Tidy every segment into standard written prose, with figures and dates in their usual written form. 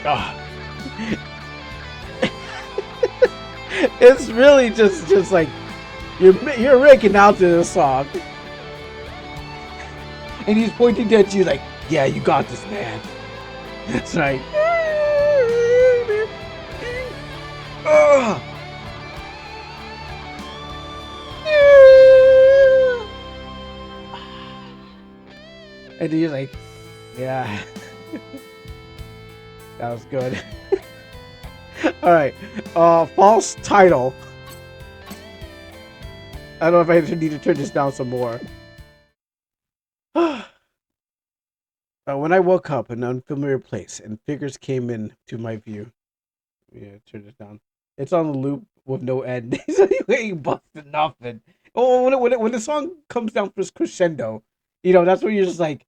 Oh. It's really just like you're making out to the song, and he's pointing at you like, "Yeah, you got this, man." That's right. Ugh. And he's like, "Yeah, that was good." All right, false title. I don't know if I need to turn this down some more. When I woke up in an unfamiliar place and figures came into my view. Yeah, turn this down. It's on the loop with no end. So you ain't busting nothing. Oh, when the song comes down for crescendo, that's when you're just like,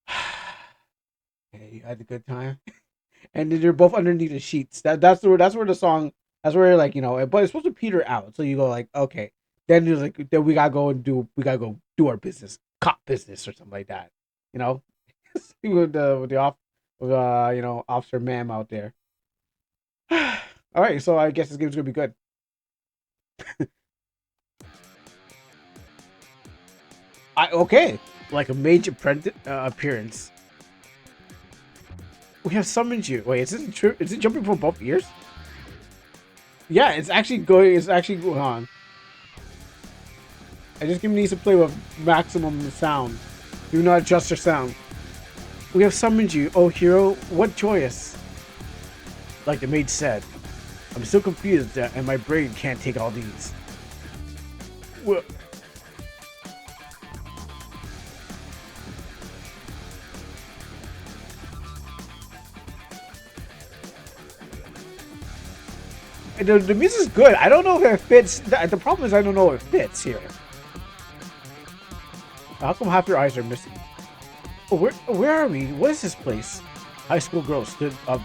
hey, you had a good time. And then you're both underneath the sheets. That's where the song, that's where like, but it's supposed to peter out. So you go like, okay. Then you're like, then we gotta go do our business, cop business or something like that. You know, with Officer Mam out there. All right, so I guess this game's gonna be good. Okay, like a major appearance. We have summoned you. Wait, is this true? Is it jumping from both ears? Yeah, it's actually going. It's actually going on. I just give needs to play with maximum sound. Do not adjust your sound. We have summoned you, oh hero. What joyous! Like the maid said, I'm still confused and my brain can't take all these. Well, the music's good. I don't know if it fits. The problem is I don't know if it fits here. How come half your eyes are missing? Oh, where are we? What is this place? High school girl stood up,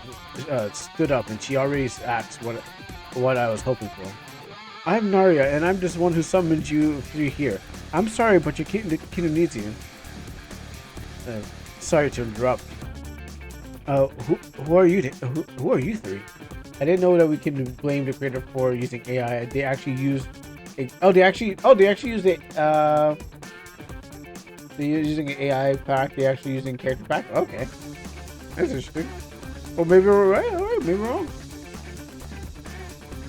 and she already asked what I was hoping for. I'm Narya, and I'm just one who summoned you through here. I'm sorry, but your kingdom needs you. Sorry to interrupt. Who are you? Who are you three? I didn't know that we can blame the creator for using AI. They actually used. They actually used it. They're using an AI pack. They're actually using character pack. Okay, that's interesting. Well, maybe we're right. All right, maybe we're wrong.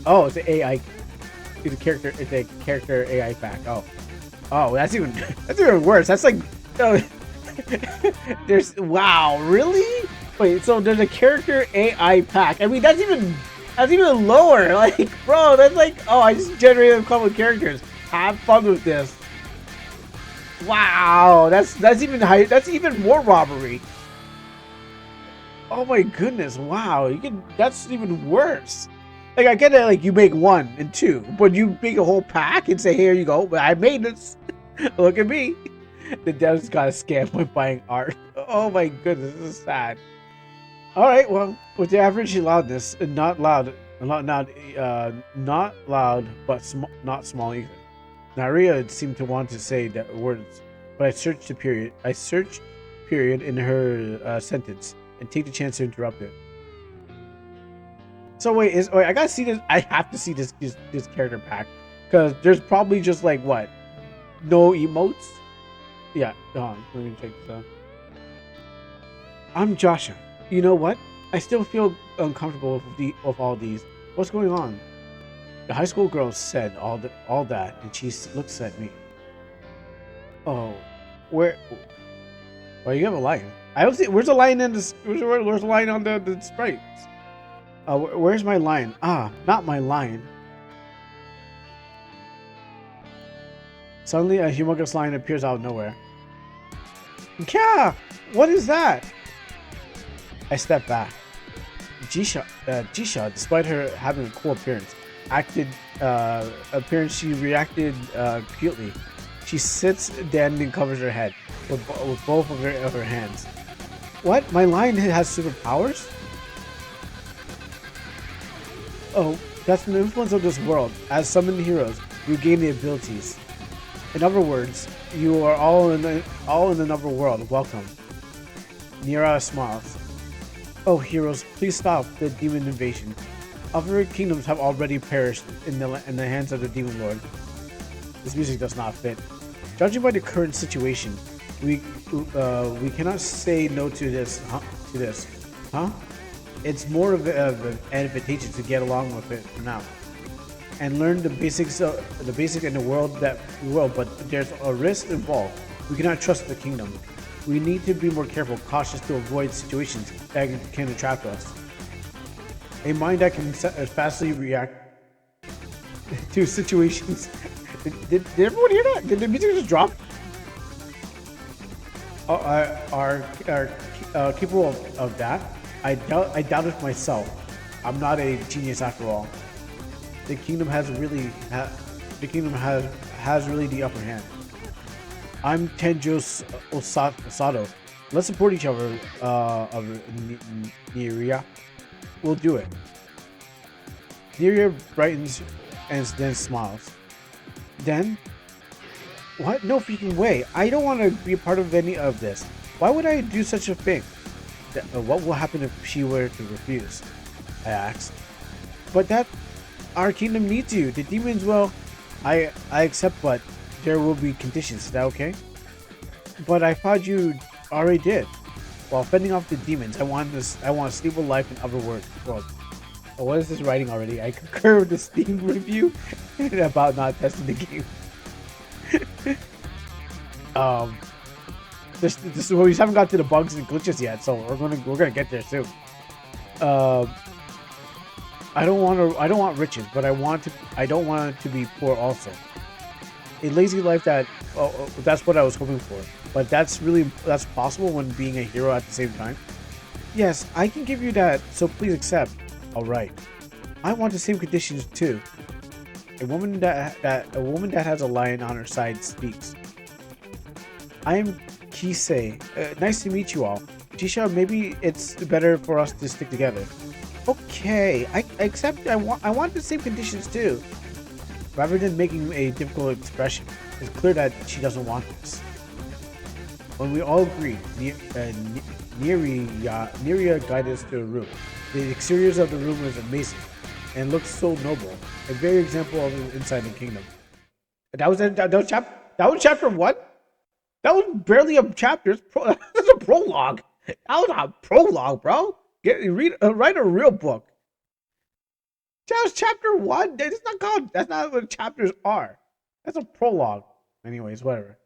Oh, it's an AI. It's a character. It's a character AI pack. Oh, that's even worse. That's like, oh, there's wow, really? Wait, so there's a character AI pack. I mean, that's even lower. Like, bro, that's like, oh, I just generated a couple of characters. Have fun with this. Wow, that's even high. That's even more robbery. Oh my goodness! Wow, that's even worse. Like, I get it. Like, you make 1 and 2, but you make a whole pack and say, "Here you go. I made this. Look at me." The devs got a scam by buying art. Oh my goodness, this is sad. All right, well, with the average loudness, and not loud, not loud, but not small either. Naria seemed to want to say that words, but I searched period in her sentence and take the chance to interrupt it. So wait, I gotta see this. I have to see this character pack because there's probably just like what, no emotes. Yeah, hold on, let me check this out. I'm Joshua. You know what? I still feel uncomfortable with all these. What's going on? The high school girl said all that, and she looks at me. Oh, where? Well, you have a line. I don't see. Where's the line in this? Where's the line on the sprites? Where's my line? Ah, not my line. Suddenly, a humongous line appears out of nowhere. Yeah, what is that? I step back. Jisha, despite her having a cool appearance, she reacted cutely. She sits then and covers her head with both of her hands. What? My lion has superpowers? Oh, that's an influence of this world. As summoned heroes, you gain the abilities. In other words, you are all in another world. Welcome. Nira smiles. Oh, heroes, please stop the demon invasion. Other kingdoms have already perished in the hands of the demon lord. This music does not fit. Judging by the current situation, we we cannot say no to this. Huh? To this, huh? It's more of an advantage to get along with it for now and learn the basics in the world. But there's a risk involved. We cannot trust the kingdom. We need to be more careful, cautious to avoid situations that can entrap us. A mind that can fastly react to situations. Did everyone hear that? Did the music just drop? Are capable of that? I doubt it myself. I'm not a genius after all. The kingdom has really the kingdom has really the upper hand. I'm Tenjo Osato. Let's support each other. Of Niria, we'll do it. Niria brightens and then smiles. Then, what? No freaking way! I don't want to be a part of any of this. Why would I do such a thing? What will happen if she were to refuse? I asked. But that our kingdom needs you. The demons will. I accept, but there will be conditions. Is that okay? But I thought you already did. While fending off the demons, I want a stable life in other world. Oh, what is this writing already? I concur with the Steam review about not testing the game. um, this we haven't got to the bugs and glitches yet, so we're gonna get there soon. Um, I don't want riches, but I don't want it to be poor also. A lazy life that's what I was hoping for. But that's possible when being a hero at the same time. Yes, I can give you that, so please accept. All right. I want the same conditions too. A woman that has a lion on her side speaks. I am Kisei. Nice to meet you all. Jisha, maybe it's better for us to stick together. Okay, I accept. I want the same conditions too. Rather than making a difficult expression, it's clear that she doesn't want this. When we all agreed, Neria guided us to a room. The exteriors of the room was amazing and looked so noble. A very example of the inside the kingdom. That was chapter what? That was barely a chapter. That was a prologue. That was a prologue, bro. Write a real book. That was chapter one. That's not called. That's not what chapters are. That's a prologue. Anyways, whatever.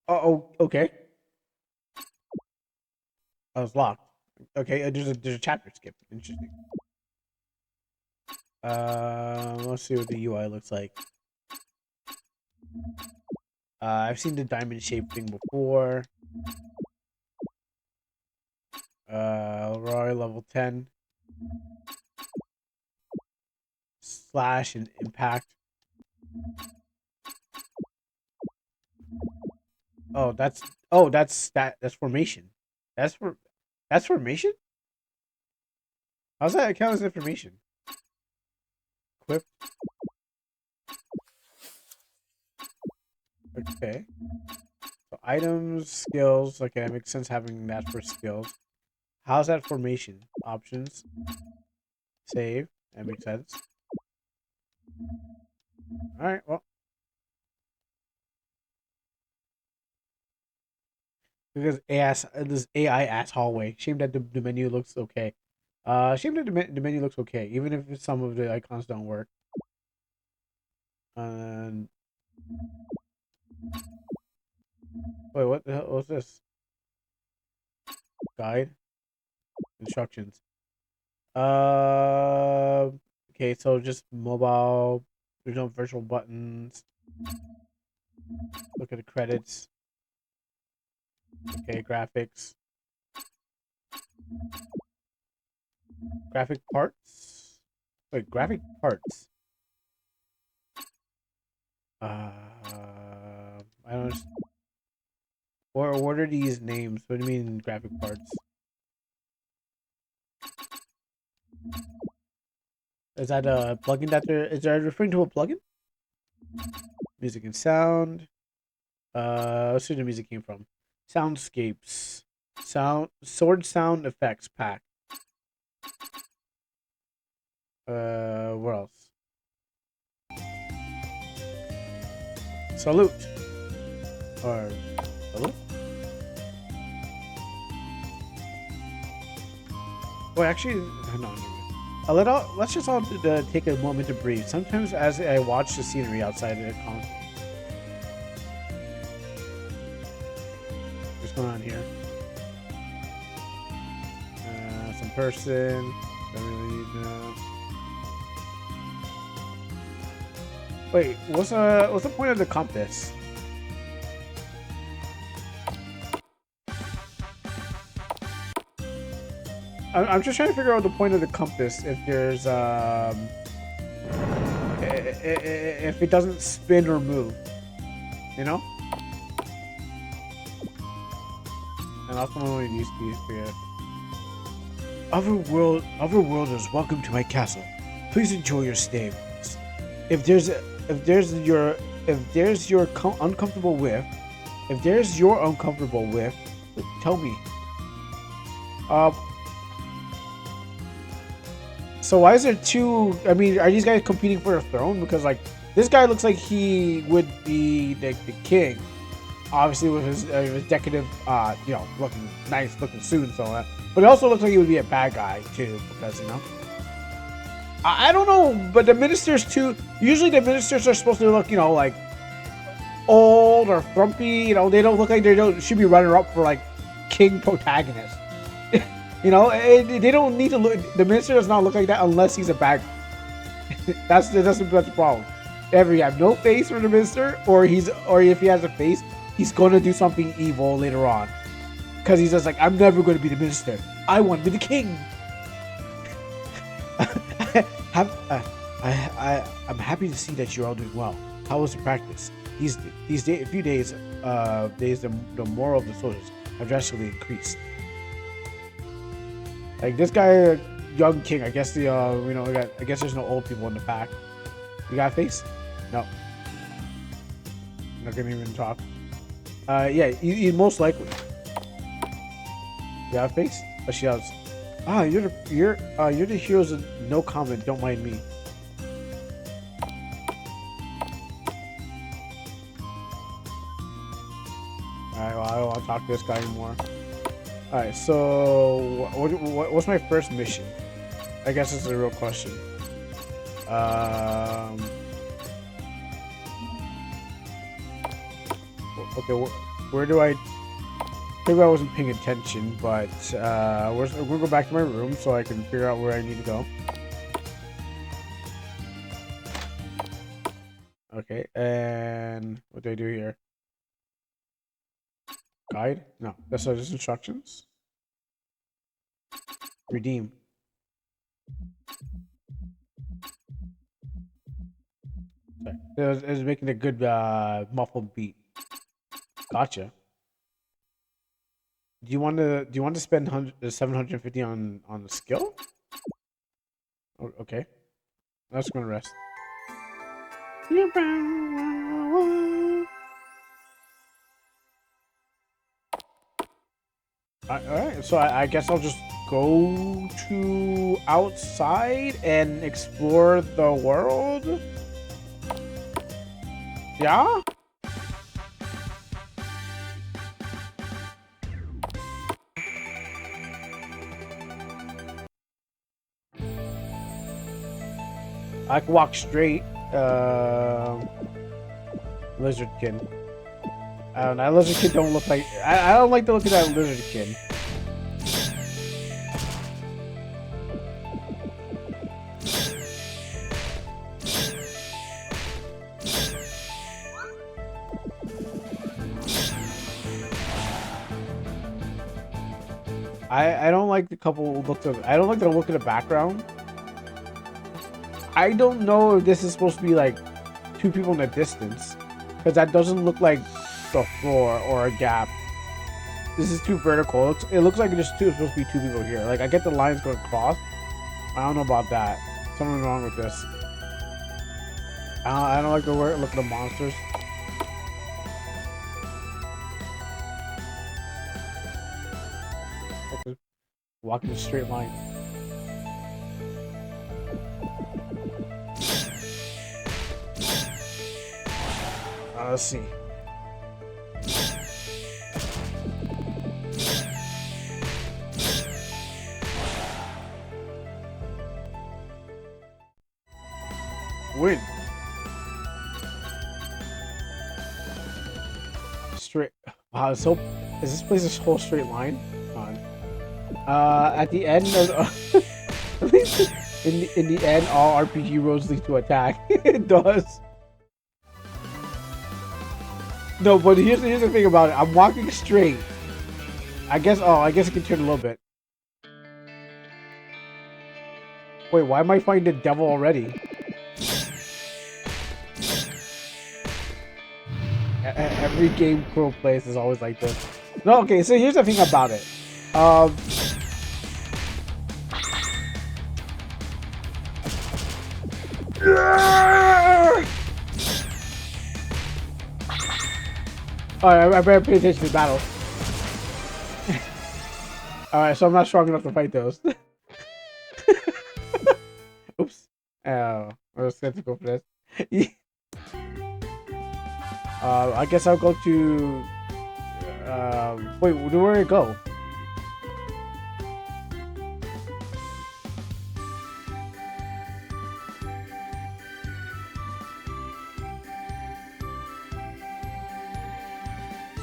Oh, okay. I was locked. Okay, there's a chapter skip. Interesting. Let's see what the UI looks like. I've seen the diamond shape thing before. Roy level 10. Slash and impact. That's formation. That's formation? How's that count as information? Equip. Okay. So items, skills. Okay, that makes sense having that for skills. How's that formation? Options. Save. That makes sense. Alright, well. Because this AI ass hallway. Shame that the menu looks okay. Shame that the menu looks okay, even if some of the icons don't work. And wait, what the hell was this? Guide instructions. Okay, so just mobile. There's no virtual buttons. Look at the credits. Okay, graphics. Graphic parts. Wait, graphic parts. I don't. Or what are these names? What do you mean graphic parts? Is that a plugin that is that referring to a plugin? Music and sound. Let's see where the music came from. Soundscapes. Sword sound effects pack. What else? Salute. Or salute? Well, actually, no. Let's just all take a moment to breathe. Sometimes, as I watch the scenery outside of the concert, what's going on here? Some person. Don't really need to. Wait, what's the point of the compass? I'm just trying to figure out the point of the compass. If there's if it doesn't spin or move, you know. And also one of these pieces. Otherworlders, welcome to my castle. Please enjoy your stay with us. If there's your uncomfortable whiff, tell me. So why is there two? I mean, are these guys competing for a throne? Because like this guy looks like he would be the king, obviously with his decorative, looking nice looking suit and so on. But it also looks like he would be a bad guy too, because I don't know. But the ministers too. Usually the ministers are supposed to look, like old or frumpy. They don't look like should be runner up for like king protagonist. They don't need to look. The minister does not look like that unless he's a bad guy. that's the problem. If you have no face for the minister, or if he has a face, he's going to do something evil later on. Because he's just like, I'm never going to be the minister. I want to be the king. I'm happy to see that you're all doing well. How was the practice? These few days, the morale of the soldiers have drastically increased. Like this guy, young king. I guess I guess there's no old people in the pack. You got a face? No. Not gonna even talk. Yeah, you most likely. You got a face? Oh, she does. You're the heroes of no comment. Don't mind me. Alright, well, I don't want to talk to this guy anymore. Alright, so what's my first mission? I guess this is a real question. Okay, where do I... Maybe I wasn't paying attention, but we're gonna go back to my room so I can figure out where I need to go. Okay, and what do I do here? Guide? No, that's just instructions. Redeem. Sorry. It was making a good muffled beat. Gotcha. Do you want to spend 750 on the skill? Okay, that's gonna rest. Alright, so I guess I'll just go to outside and explore the world. Yeah? I can walk straight. Lizardkin. I don't know. That lizardkin don't look like. I don't like the look of that lizardkin. I don't like the couple looks of. I don't like the look of the background. I don't know if this is supposed to be like two people in the distance, because that doesn't look like the floor or a gap. This is too vertical. It looks like there's supposed to be two people here. Like I get the lines going across. I don't know about that. Something's wrong with this. I don't like the look of the monsters. Walk in a straight line. Let's see. Win. Straight. Wow, so is this place a whole straight line? Come on. At the end of at least in the end, all RPG roads lead to attack. It does. No, but here's the thing about it. I'm walking straight. I guess. Oh, I guess I can turn a little bit. Wait, why am I fighting the devil already? Every game Crow plays is always like this. No, okay, so here's the thing about it. Alright, I better pay attention to the battle. Alright, so I'm not strong enough to fight those. Oops. Oh, I was scared to go for this. I guess I'll go to... wait, where do I go?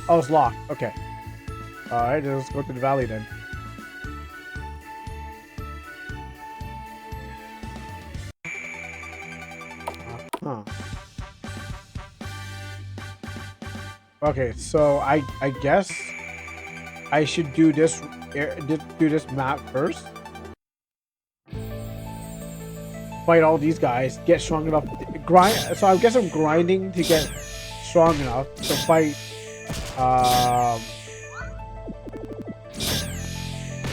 Oh, it's locked. Okay. Alright, let's go to the valley then. Huh. Okay, so I guess I should do this map first. Fight all these guys, get strong enough, grind. So I guess I'm grinding to get strong enough to fight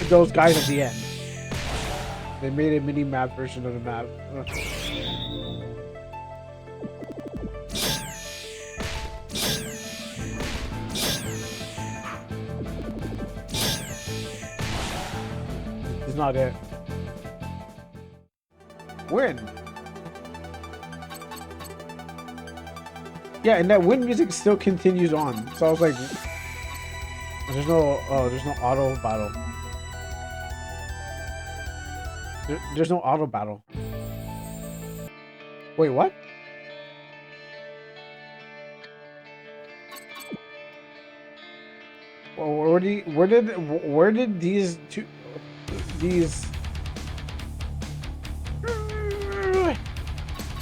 those guys at the end. They made a mini map version of the map. It's not it. Win. Yeah, and that win music still continues on. So I was like, there's no auto battle. There's no auto battle. Wait, what? Well, where did these two?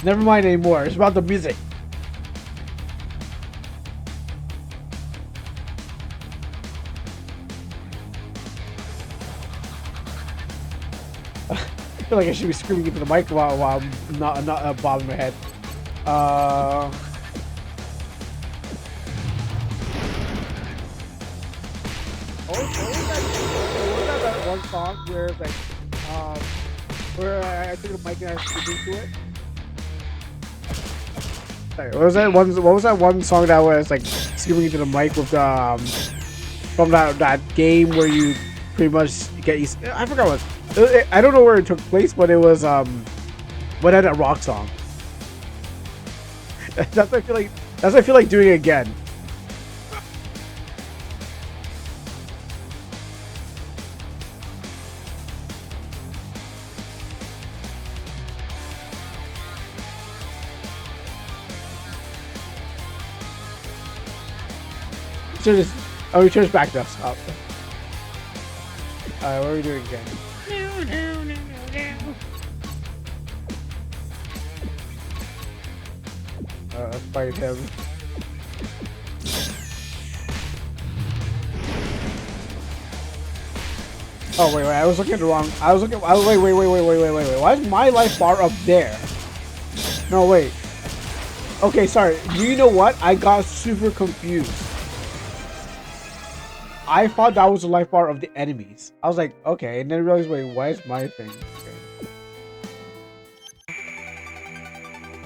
Never mind anymore. It's about the music. I feel like I should be screaming into the mic while I'm not bobbing my head. What was that one song where it's like, where I took the mic and I screamed into it? Sorry, what was that one song that was like screaming into the mic with from that game where you pretty much get I forgot what. I don't know where it took place, but it was what had a rock song. That's what I feel like doing it again. Oh, he turns back to us. Oh. Alright, what are we doing again? Let's fight him. Oh wait, I was looking at the wrong. Wait. Why is my life bar up there? No, wait. Okay, sorry. Do you know what? I got super confused. I thought that was the life bar of the enemies. I was like, okay, and then I realized, wait, why is my thing? Okay.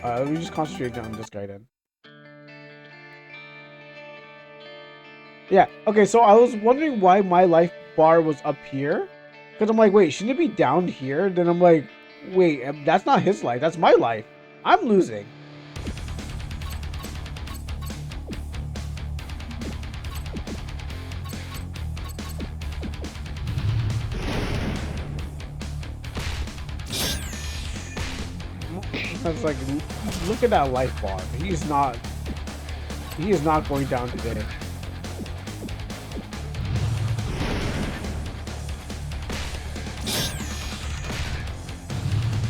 Let me just concentrate on this guy then. Yeah, okay, so I was wondering why my life bar was up here. Because I'm like, wait, shouldn't it be down here? Then I'm like, wait, that's not his life. That's my life. I'm losing. I was like, look at that life bar. He is not going down today.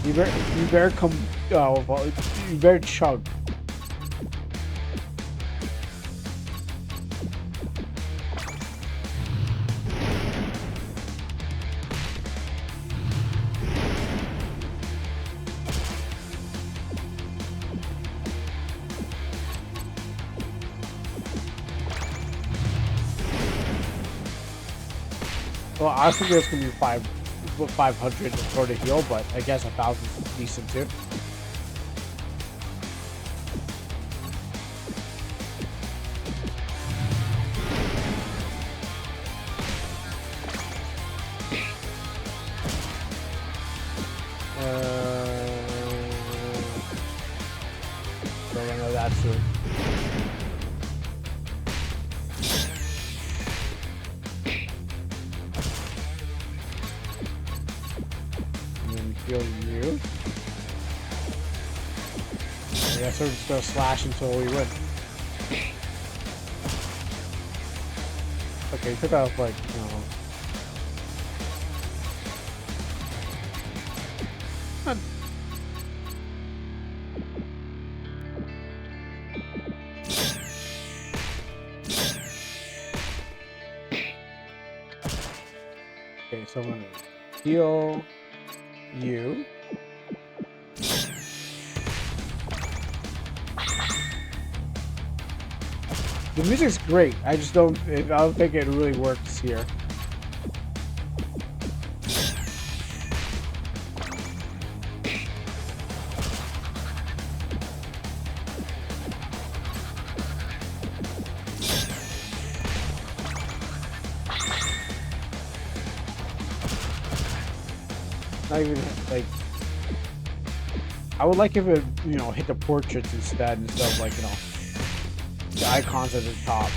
You better come. Oh, well, you better chug. Well, I was thinking it was gonna be 500 for the heal, but I guess 1,000 is decent too. Don't know that soon. Heal you. I guess we're just gonna slash until we win. Okay, took off like, you know. Not... Okay, so I'm gonna heal you. The music's great. I don't think it really works here. Not even like, I would like if it, you know, hit the portraits instead of like, you know, the icons at the top.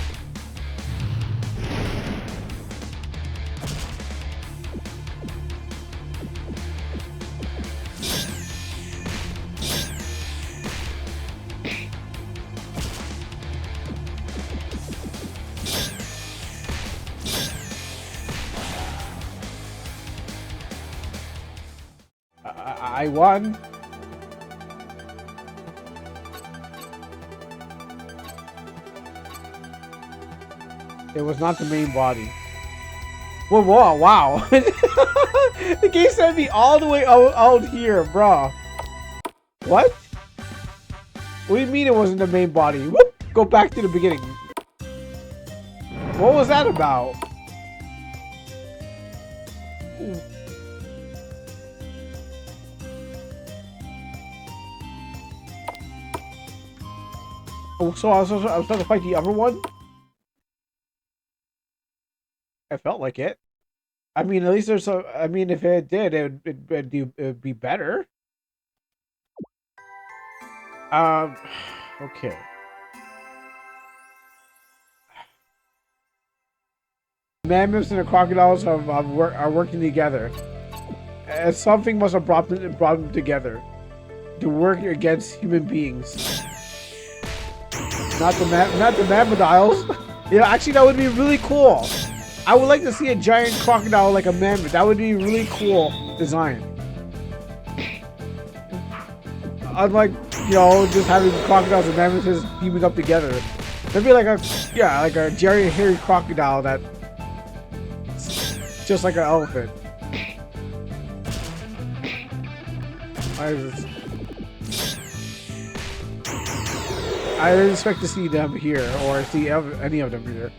I won. It was not the main body. Whoa, whoa, wow. The game sent me all the way out here, bro. What? What do you mean it wasn't the main body? Whoop! Go back to the beginning. What was that about? Ooh. Oh, so I was trying to fight the other one? I felt like it. I mean, at least there's a... I mean, if it did, it'd be better. Okay. Mammoths and the crocodiles are working together. And something must have brought them together. To work against human beings. Not the mammoths. Yeah, actually, that would be really cool. I would like to see a giant crocodile like a mammoth. That would be a really cool design. Unlike, you know, just having crocodiles and mammoths teaming up together. That'd be like a giant hairy crocodile that's just like an elephant. I didn't expect to see them here, or see any of them here.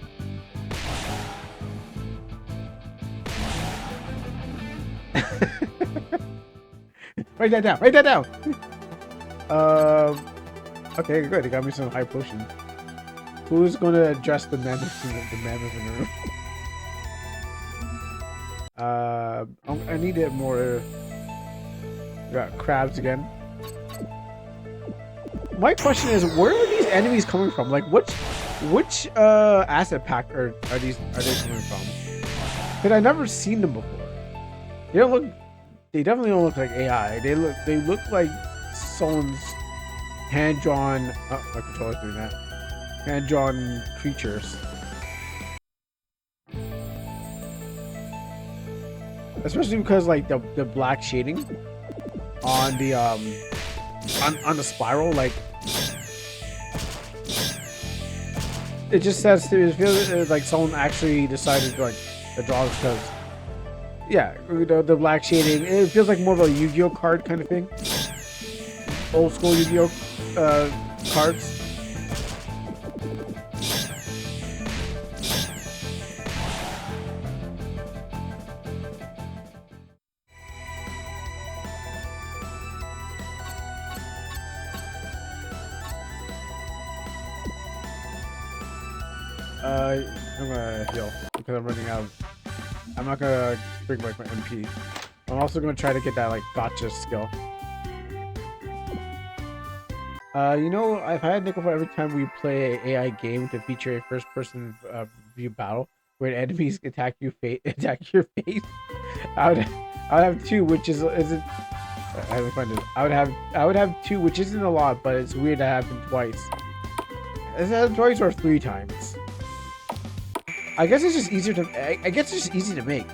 Write that down. Write that down. Okay, good. They got me some high potions. Who's gonna address the mammoth in the room? I need it more. Got crabs again. My question is, where are these enemies coming from? Like, which asset pack are they coming from? Because I've never seen them before. They don't look. They definitely don't look like AI. They look like someone's hand-drawn. Oh, my controller's doing that. Hand-drawn creatures. Especially because like the black shading on the on the spiral, like it just says it feels like someone actually decided to draw this because yeah, the black shading. It feels like more of a Yu-Gi-Oh card kind of thing. Old school Yu-Gi-Oh cards. I'm gonna heal because I'm running out. I'm not gonna bring back my MP. I'm also gonna try to get that like gotcha skill. You know, I've had nickel for every time we play an AI game to feature a first-person view battle where enemies attack your face. I would have two, which isn't. I haven't found it. I would have two, which isn't a lot, but it's weird that happened twice. Has it happened twice or 3 times? I guess it's just easier to. I guess it's just easy to make.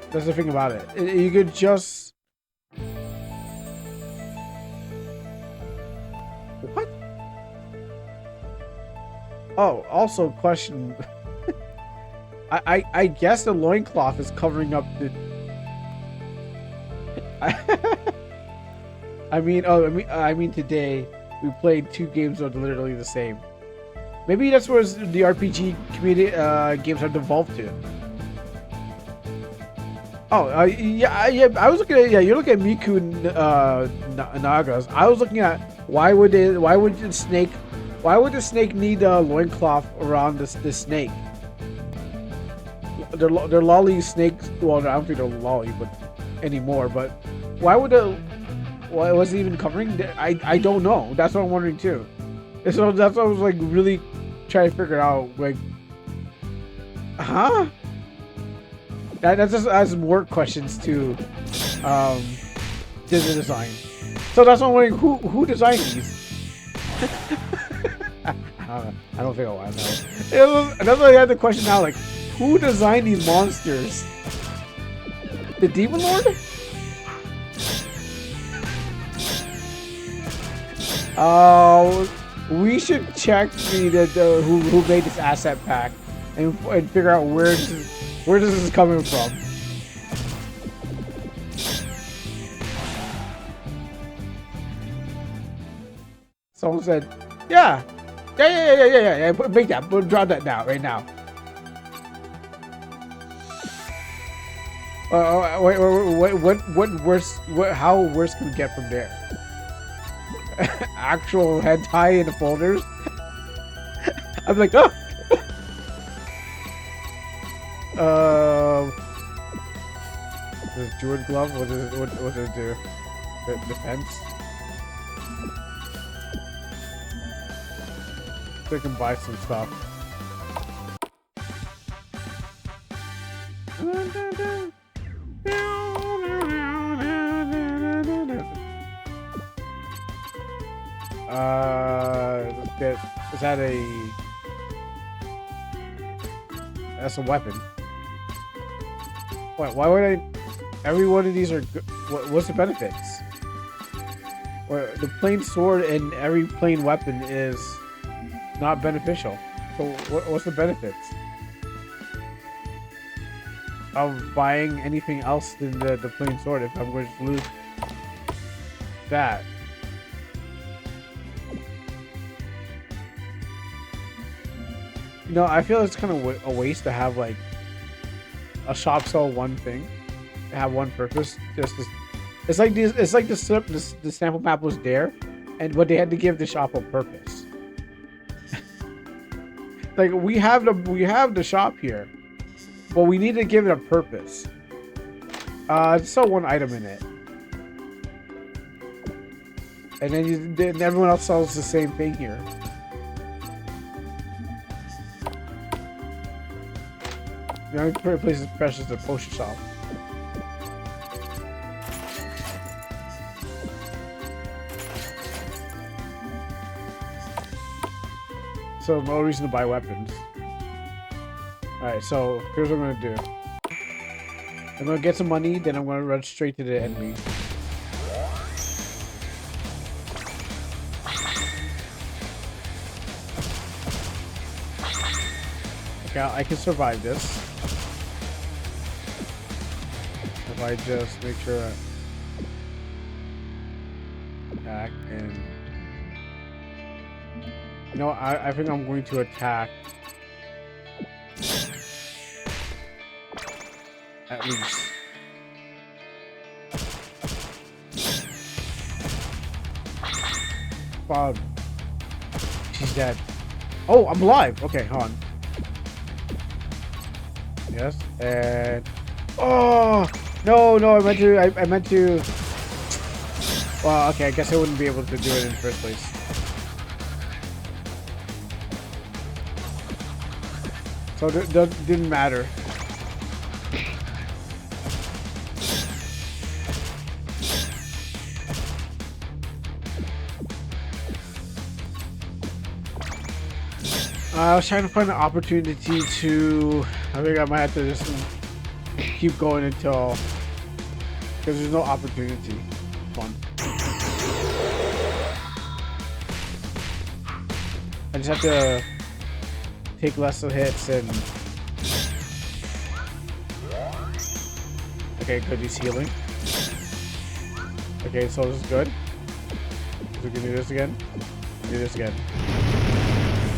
That's the thing about it. You could just. What? Oh, also question. I guess the loincloth is covering up the. I mean today we played 2 games that are literally the same. Maybe that's where the RPG community games have devolved to. Oh, yeah. I was looking at you're looking at Miku Nagas. I was looking at why would the snake need a loincloth around the snake? They're lolly snakes. Well, I don't think they're lolly, but anymore. But why was it even covering? I don't know. That's what I'm wondering too. So that's what I was like really trying to figure out. Like, huh? That just adds more questions to Disney design. So that's what I'm wondering. Who designed these? I don't think I know. That's why I had the question now. Like, who designed these monsters? The Demon Lord? Oh, we should check who made this asset pack and figure out where this is coming from. Someone said, yeah. Make that. Drop that now, right now. What worse? How worse can we get from there? Actual hentai in the folders. I'm like, oh. This Druid glove. What does it do? Defense. So I can buy some stuff. Is that a? That's a weapon. Why would I? Every one of these are good. What's the benefits? Well, the plain sword and every plain weapon is not beneficial. So what's the benefits of buying anything else than the plain sword if I'm going to lose that? You know, I feel it's kind of a waste to have like a shop sell one thing, have one purpose. It's like this. It's like the sample map was there, but they had to give the shop a purpose. Like we have the shop here, but we need to give it a purpose. Just sell one item in it. And then everyone else sells the same thing here. The only place is precious is the potion shop. So no reason to buy weapons. Alright, so here's what I'm gonna do. I'm gonna get some money, then I'm gonna run straight to the enemy. Okay, I can survive this. If I just make sure I attack and... You know, I think I'm going to attack. At least. Bob. She's dead. Oh, I'm alive. Okay, hold on. Yes, and oh no, I meant to. Well, okay, I guess I wouldn't be able to do it in the first place. So it didn't matter. I was trying to find an opportunity to... I think I might have to just keep going until... Because there's no opportunity. Fun. I just have to take less of hits and... Okay, good, he's healing. Okay, so this is good. So we can do this again. Do this again.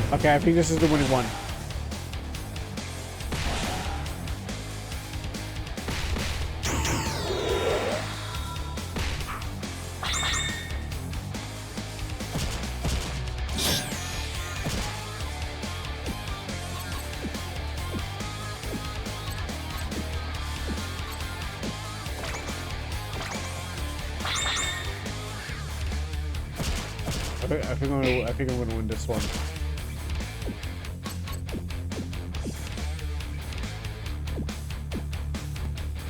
Okay, I think this is the winning one. I think I'm gonna win this one.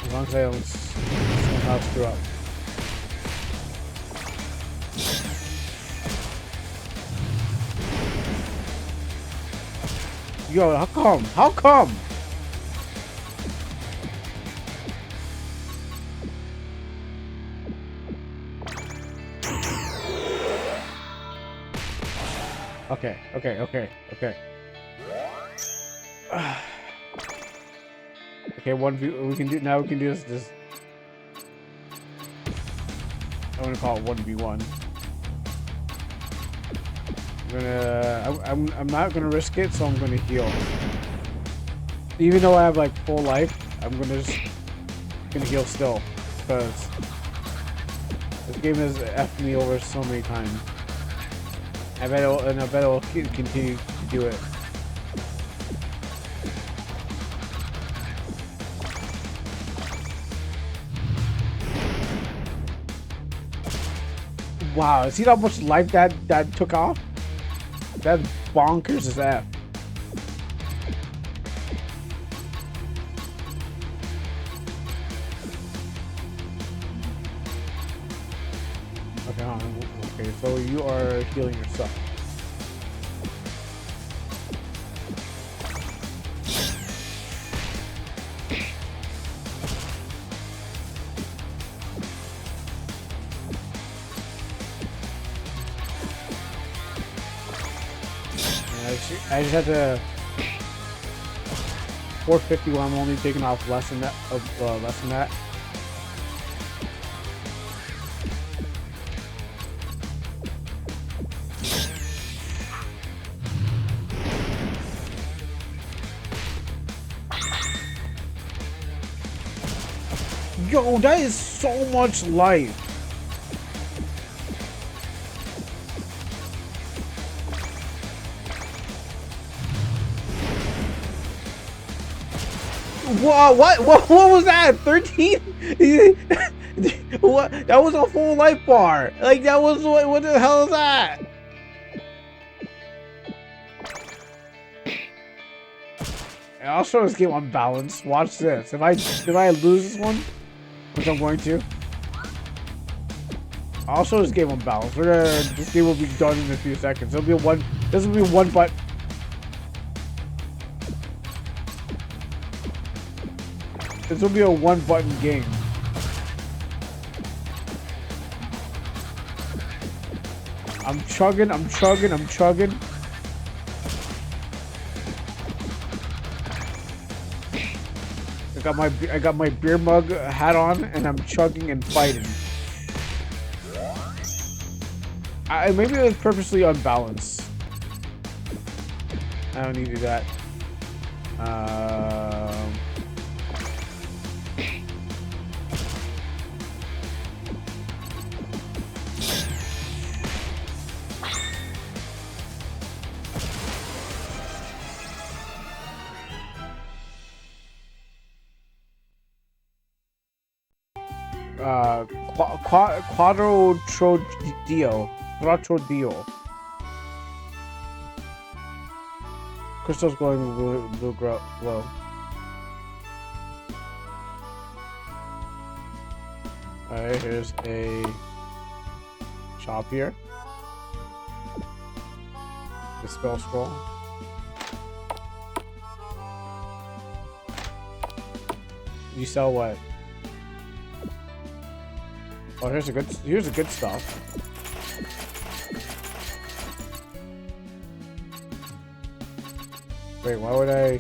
As long as I don't somehow screw up. Yo, how come? How come? Okay. Okay, we can do now. We can do this. I'm gonna call it 1v1. I'm not gonna risk it, so I'm gonna heal. Even though I have like full life, I'm gonna heal still because this game has effed me over so many times. I bet it'll continue to do it. Wow, see how much life that took off? That's bonkers as F. Okay, so you are healing yourself. I just had to 450 while I'm only taking off less than that. Yo, that is so much life. Whoa, what was that? 13? What? That was a full life bar. Like, that was, what the hell is that? And I'll show this game on balance. Watch this. If I lose this one, which I'm going to, I'll show this game on balance. This game will be done in a few seconds. This will be one button. This will be a one button game. I'm chugging. I got my beer mug hat on, and I'm chugging and fighting. Maybe it was purposely unbalanced. I don't need to do that. Quattro Dio. Crystal's glowing blue glow. Alright, here's a shop here. The spell scroll. You sell what? Oh, here's the good stuff. Wait, why would I?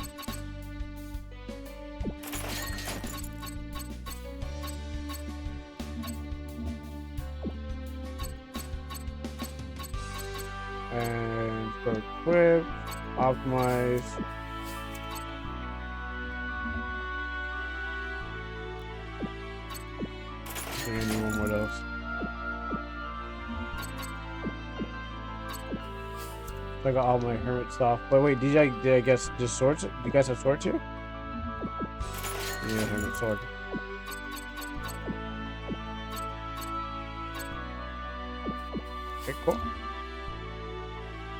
And go equip, optimize. And what else? I got all my hermit stuff. But wait, did I guess just swords? Do you guys have swords here? Yeah, hermit sword. Okay, cool.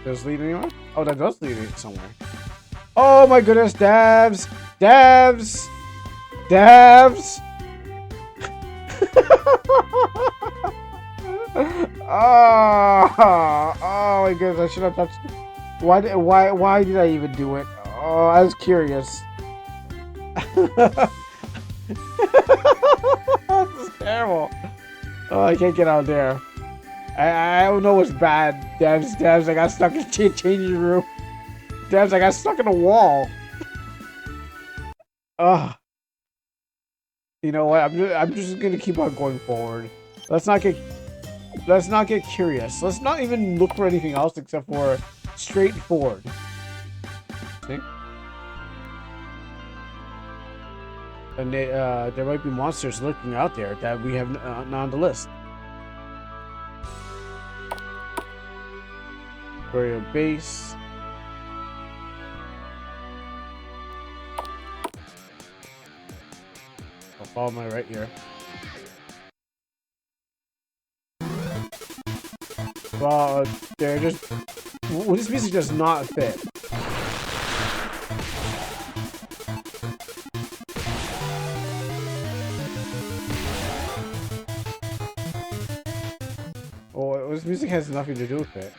Does it lead anywhere? Oh, that does lead it somewhere. Oh my goodness, dabs! Dabs! Dabs! Oh my goodness, I should have touched it. Why did I even do it? Oh, I was curious. This is terrible. Oh, I can't get out there. I don't know what's bad. Dabs, I got stuck in the changing room. Dabs, I got stuck in a wall. Ugh. You know what? I'm just gonna keep on going forward. Let's not get curious. Let's not even look for anything else except for straightforward. See? And there might be monsters lurking out there that we have not on the list. For your base. I'll follow my right here. Well, they're just... Well, this music does not fit. Oh, this music has nothing to do with it.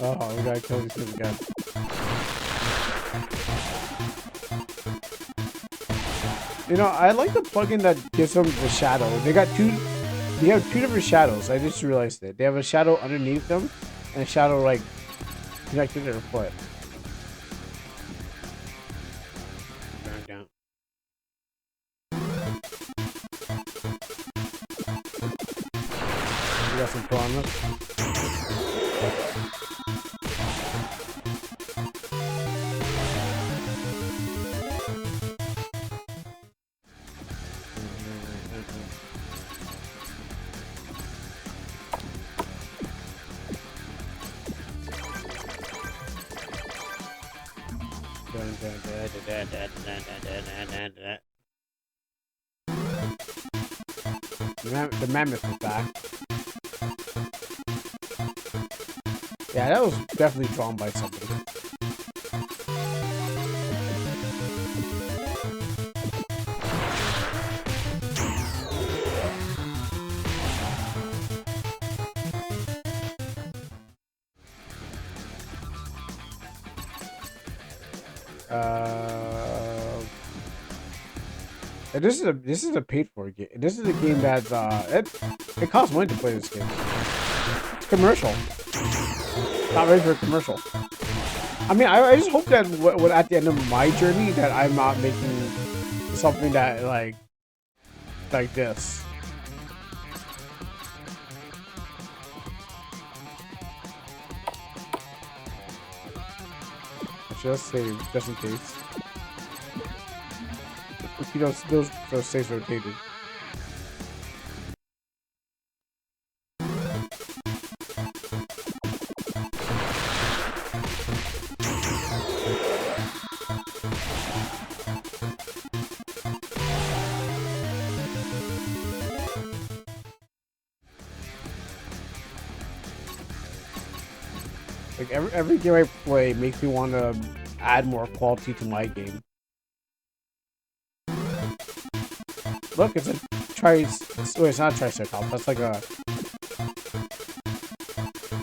Oh, we gotta kill these things again. You know, I like the plugin that gives them the shadow. They have two different shadows. I just realized it. They have a shadow underneath them and a shadow like connected to their foot. Down. We got some piranhas. The mammoth is back. Yeah, that was definitely drawn by somebody. And this is a paid for game. This is a game that's it costs money to play this game. It's commercial. Not ready for a commercial. I mean, I just hope that at the end of my journey that I'm not making something that like this. Just save, just in case. If you don't, those saves rotated. Like every game I play makes me want to add more quality to my game. Look, it's a wait, it's not a triceratops. That's like a. What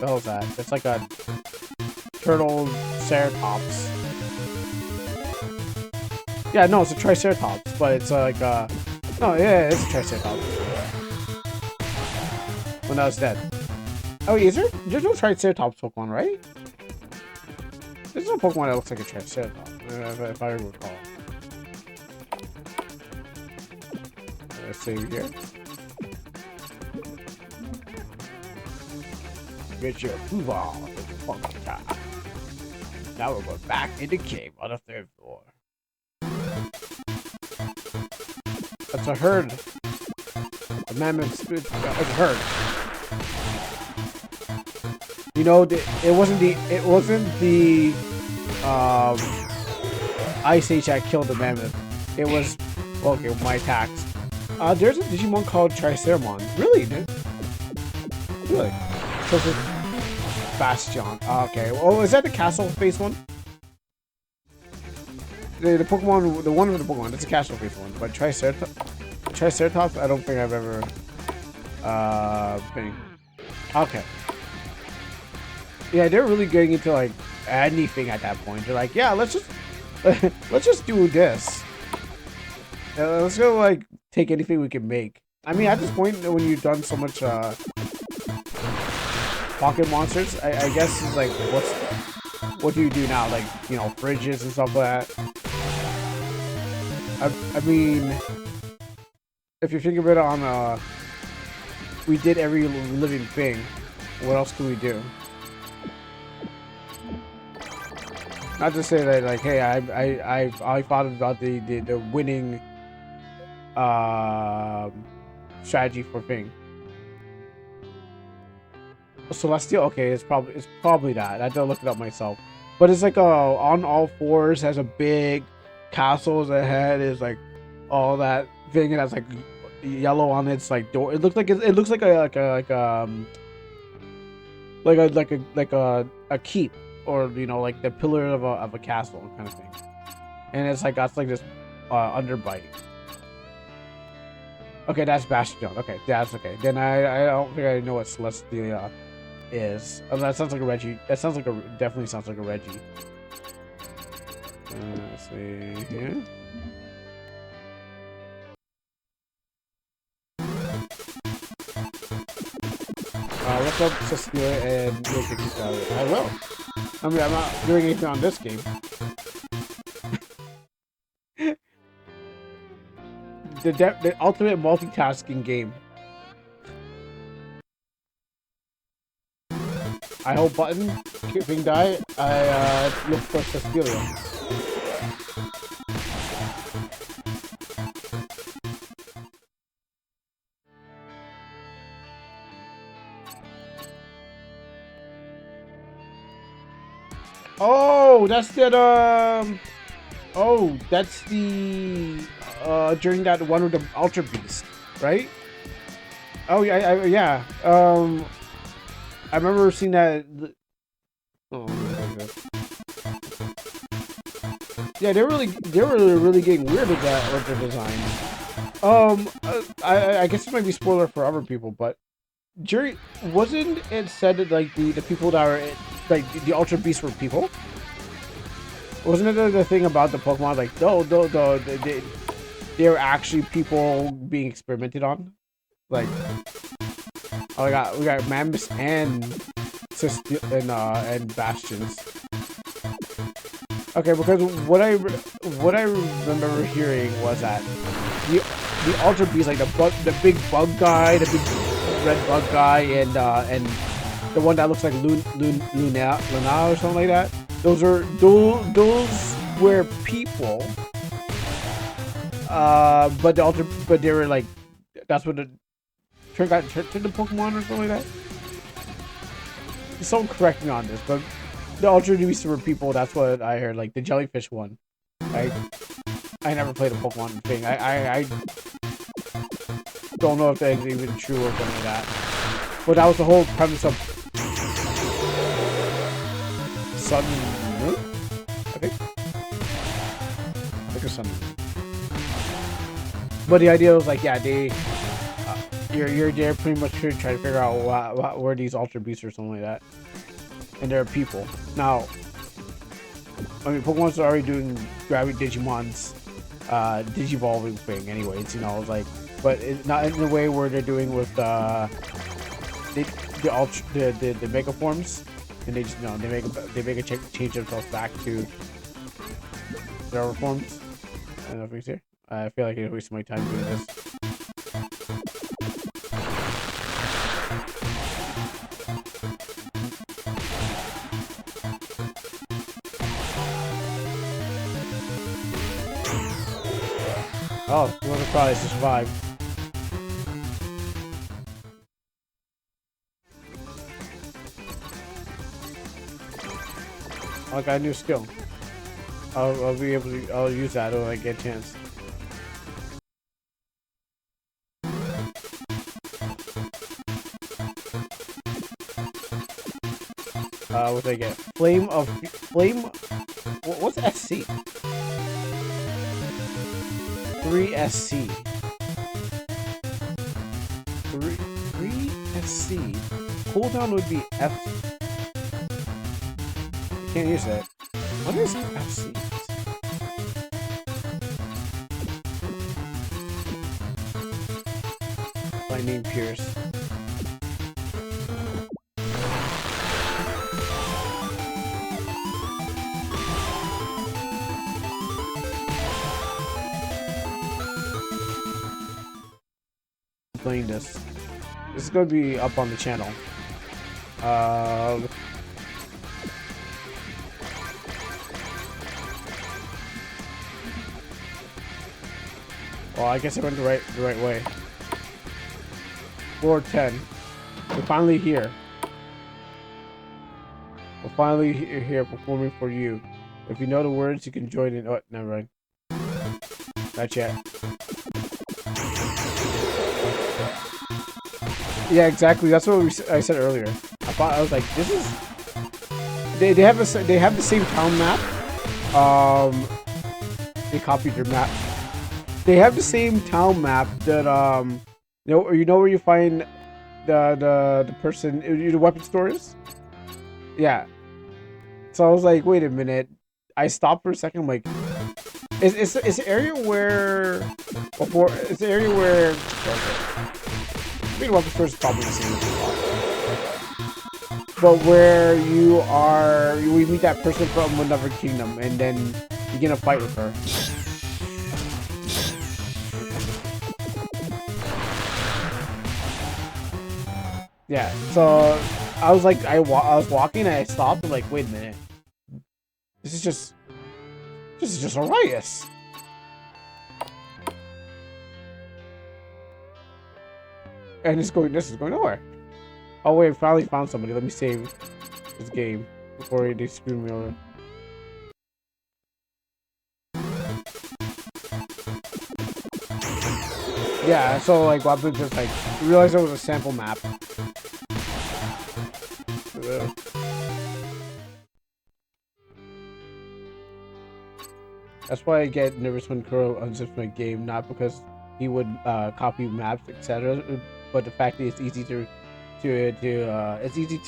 the hell is that? It's like a turtle ceratops. Yeah, no, it's a triceratops, but it's like a. No, yeah, it's a triceratops. When I was dead. Oh, is there? There's no triceratops Pokemon, right? There's no Pokemon that looks like a triceratops, if I recall. Let's save here. Get your approval. Now we're going back in the cave on the 3rd floor. That's a herd. A mammoth. It's a herd. You know, it wasn't the Ice Age that killed the mammoth. It was okay. My attacks. There's a Digimon called Triceramon. Really, dude? Really? So it's Bastion. Okay. Oh, is that the castle face one? The Pokemon, the one with the Pokemon. That's a castle face one. But Triceratops, I don't think I've ever been. Okay. Yeah, they're really getting into like anything at that point. They're like, yeah, let's just do this. Let's go like take anything we can make. I mean, at this point, when you've done so much pocket monsters, I guess it's like, what do you do now? Like, you know, fridges and stuff like that. I mean, if you think of it on we did every living thing. What else can we do? Not to say that like, hey, I thought about the winning strategy for thing. Celestial, okay, it's probably that. I had to look it up myself. But it's like on all fours, has a big castle as a head, is like all that thing, and has like yellow on its like door. It looks like a keep, or you know, like the pillar of a castle kind of thing. And it's like got like this underbite. Okay, that's Bastion. Okay, that's okay. Then I don't think I know what Celestia is. Oh, that sounds like a Reggie. That sounds like definitely sounds like a Reggie. Let's see here. Look up Celestia and we'll get you out. I will. I mean, I'm not doing anything on this game. The ultimate multitasking game. I hold button, keeping die. I look for Cecilia. Oh, that's that Oh, that's the during that one with the Ultra Beast, right? Oh yeah, yeah. I remember seeing that. Oh, yeah, they were really getting weird with that with their design. I guess it might be spoiler for other people, but Jerry, wasn't it said that like the people that are like the Ultra Beasts were people? Wasn't it the thing about the Pokemon like they're actually people being experimented on? Like, oh, we got Mammoths and and Bastions. Okay, because what I remember hearing was that the Ultra Beast, like the big bug guy, the big red bug guy, and the one that looks like Luna or something like that. Those were people. But but they were like, that's what the turned the Pokemon or something like that. Someone correct me on this, but the Ultra Beasts were people. That's what I heard. Like the jellyfish one. I never played a Pokemon thing. I don't know if that's even true or something like that. But that was the whole premise of Sun and Moon. I think it's Sun and Moon. But the idea was like, yeah, you're there pretty much trying to figure out where these Ultra Beasts or something like that, and they're people. Now, I mean, Pokemon's already doing Gravity Digimon's Digivolving thing, anyways. You know, it's like, but it's not in the way where they're doing with the Mega forms, and they just they make a change themselves back to their other forms. I don't know if you see. I feel like I'm wasting my time doing this. Oh, you want to probably survive. I got a new skill. I'll be able to. I'll use that when I get a chance. What did I get? Flame. What's SC? 3SC. 3SC. Cooldown would be F. I can't use that. What is FC? Lightning Pierce. Playing this. This is going to be up on the channel. Well, I guess I went the right way. Floor 10. We're finally here. We're finally here performing for you. If you know the words, you can join in. Oh, never mind. Not yet. Yeah, exactly. That's what I said earlier. I was like, this is. They have the same town map. They copied your map. They have the same town map that you know where you find the person, the weapon stores. Yeah. So I was like, wait a minute. I stopped for a second. I'm like, is the area where before? It's the area where. I mean, weapon stores is probably the same spot. But where we meet that person from another kingdom, and then you get in a fight with her. Yeah, so I was like, I was walking and I stopped and like, wait a minute, this is just Arias. And this is going nowhere. Oh wait, I finally found somebody. Let me save this game before they screw me over. Yeah, so like Wapit just like realized it was a sample map. That's why I get nervous when Kuro unzips my game, not because he would copy maps, etc., but the fact that it's easy it's easy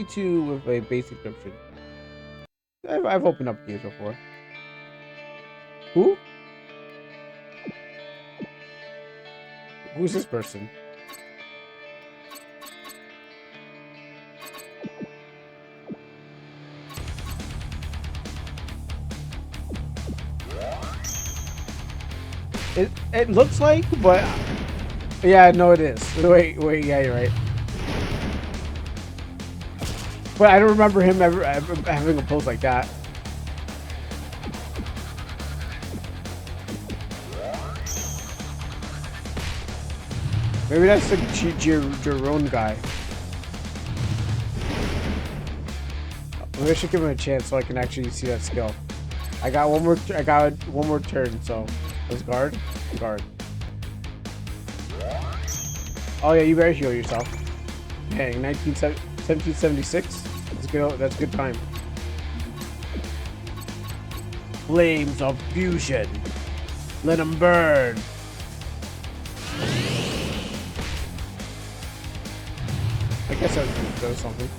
to with a basic description. I've opened up games before. Who? Who's this person? It looks like, but yeah, no, it is. Wait, yeah, you're right. But I don't remember him ever having a pose like that. Maybe that's the Jerome guy. Maybe I should give him a chance so I can actually see that skill. I got one more turn, so let's guard. Oh yeah, you better heal yourself. Dang, 1776. That's a good time. Flames of fusion. Let them burn. I guess that does something.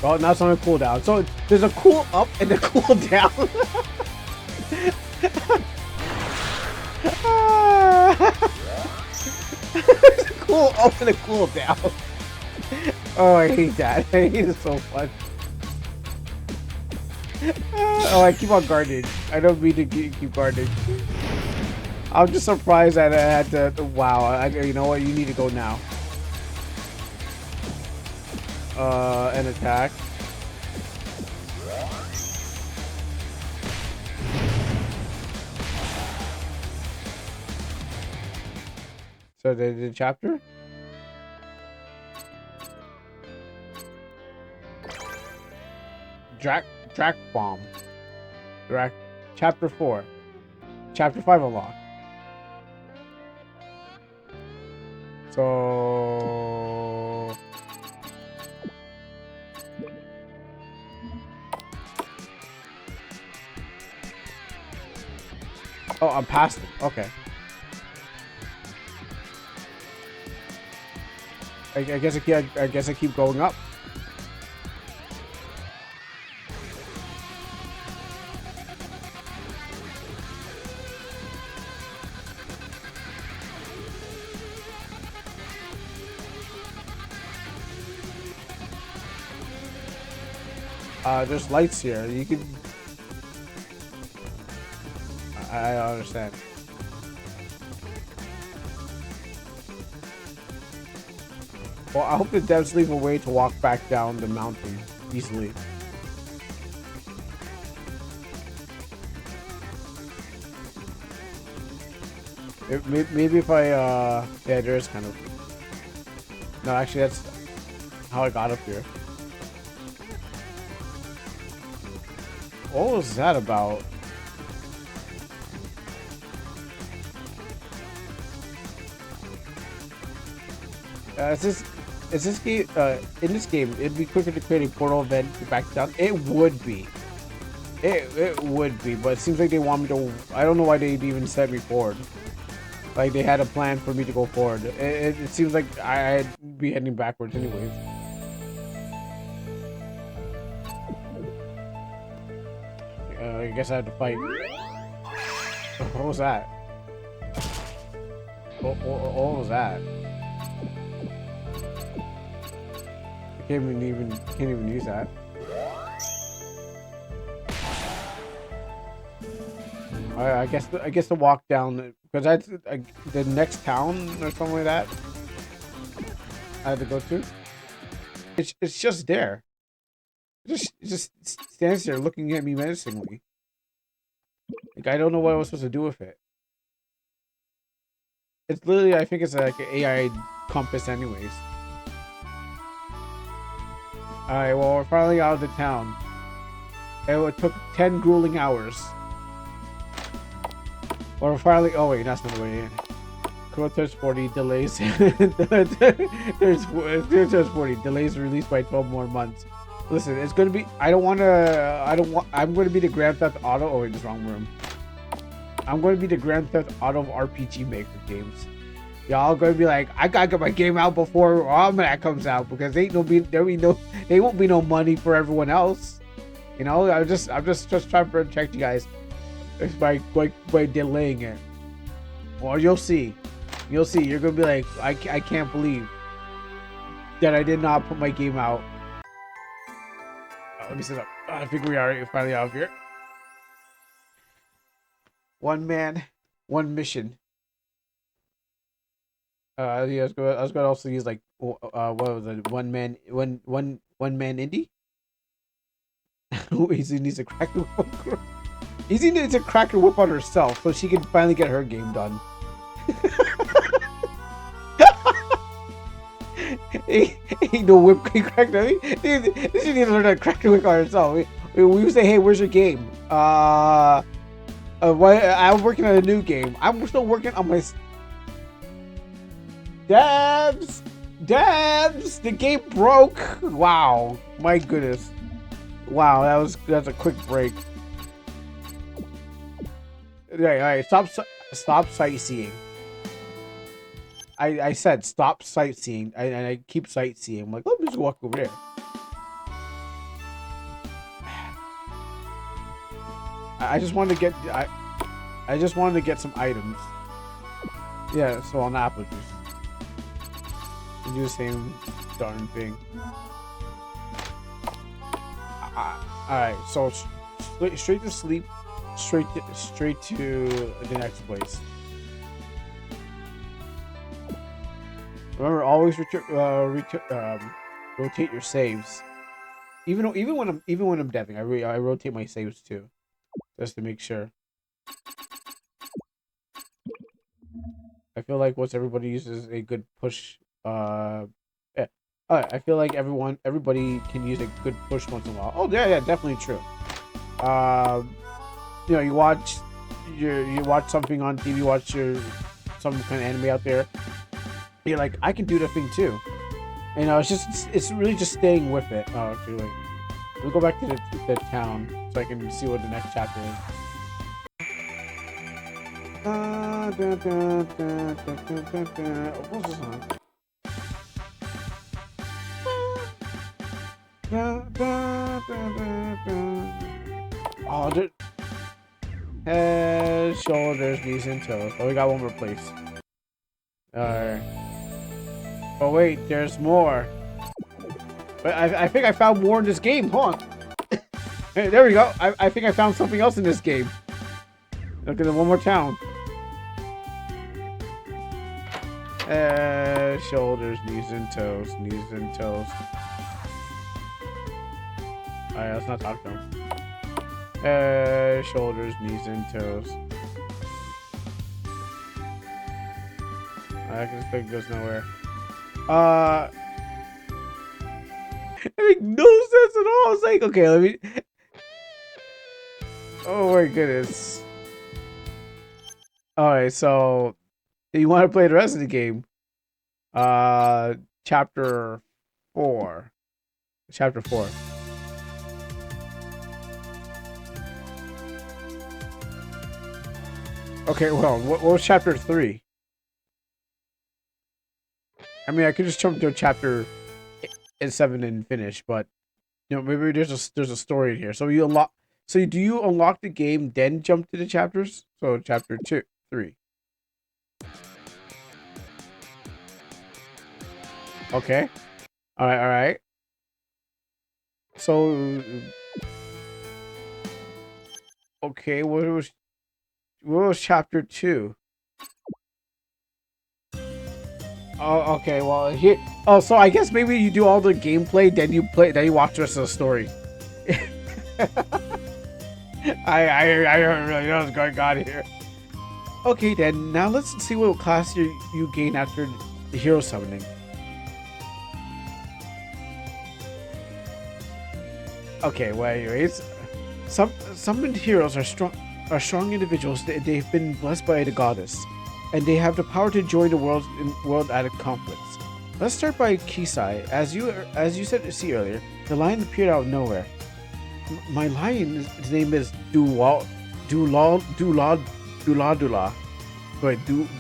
Oh, now it's on a cooldown. So there's a cool up and a cool down. There's a cool up and a cool down. Oh, I hate that. I hate it so much. Oh, I keep on guarding. I don't mean to keep guarding. I'm just surprised that I had to. Wow, you know what? You need to go now. An attack. So the chapter? Drac bomb. Chapter 4. Chapter 5 unlocked. So oh, I'm past it. Okay. I guess I keep going up. There's lights here. You can. I don't understand. Well, I hope the devs leave a way to walk back down the mountain easily. Maybe if I, yeah, there is kind of. No, actually, that's how I got up here. What was that about? Is this game, in this game, it'd be quicker to create a portal event to back down? It would be. It would be, but it seems like they want me to. I don't know why they even set me forward. Like they had a plan for me to go forward. It seems like I'd be heading backwards anyways. I guess I have to fight. What was that? What was that? I can't even use that. I guess the walk down, because that's the next town or something like that I had to go to. It's just there. It just stands there looking at me menacingly. Like I don't know what I was supposed to do with it. It's literally, I think it's like an AI compass anyways. Alright, well we're finally out of the town. It took 10 grueling hours. Or finally, oh wait, that's not the way in. Kyoto's 40 delays. there's 40 delays released by 12 more months. Listen, it's gonna be. I don't want to. I don't want. I'm going to be the Grand Theft Auto. Oh wait, this wrong room. I'm going to be the Grand Theft Auto RPG Maker games. Y'all going to be like, I gotta get my game out before Almanac comes out because there won't be no money for everyone else. You know, I'm just trying to protect you guys by delaying it. Or you'll see. You're gonna be like, I can't believe that I did not put my game out. Let me sit up. I think we are finally out of here. One man, one mission. Yeah, I was gonna also use like what was it? One man indie. Easy needs to crack the whip. Easy needs to crack the whip on herself so she can finally get her game done. Ain't no whip can crack that. She needs to learn how to crack the whip on herself. We say, hey, where's your game? I'm working on a new game. I'm still working on my. Dabs! The game broke! Wow. My goodness. Wow, that's a quick break. Alright, stop sightseeing. I said stop sightseeing, and I keep sightseeing. I'm like, let me just walk over there. I just wanted to get I just wanted to get some items. Yeah, so on apple juice. Do the same darn thing. Alright, so straight to sleep, straight to the next place. Remember, always rotate your saves. Even when I'm deving, I rotate my saves too, just to make sure. I feel like once everybody uses a good push. Yeah. I feel like everybody can use a good push once in a while. Oh yeah, definitely true. You know, you watch something on TV, watch some kind of anime out there. You're like, I can do the thing too. And it's really just staying with it. Oh, actually, wait. We'll go back to the town so I can see what the next chapter is. What's this one? Oh, head, shoulders, knees, and toes. Oh, we got one more place. Alright. Oh wait, there's more. But I think I found more in this game. Hold on. Hey, there we go. I think I found something else in this game. Look at one more town. Shoulders, knees, and toes. Knees and toes. Alright, let's not talk to him. Shoulders, knees, and toes. This thing goes nowhere. It makes no sense at all. It's like, okay, let me. Oh my goodness. Alright, so you want to play the rest of the game? Chapter 4. Chapter 4. Okay, well, what was chapter 3? I mean, I could just jump to chapter 7 and finish, but you know, maybe there's a story in here. So you unlock. So do you unlock the game then jump to the chapters? So chapter 2, 3. Okay. All right. So okay, what was chapter 2? Oh, okay. Well, here. Oh, so I guess maybe you do all the gameplay, then you watch the rest of the story. I really know what's going on here. Okay, then now let's see what class you gain after the hero summoning. Okay. Well, anyways, summoned heroes are strong. are strong individuals. They've been blessed by the goddess, and they have the power to join the world at conflicts. Let's start by Kisai. As you said to see earlier, the lion appeared out of nowhere. My lion, his name is Dula. Wait, Dula.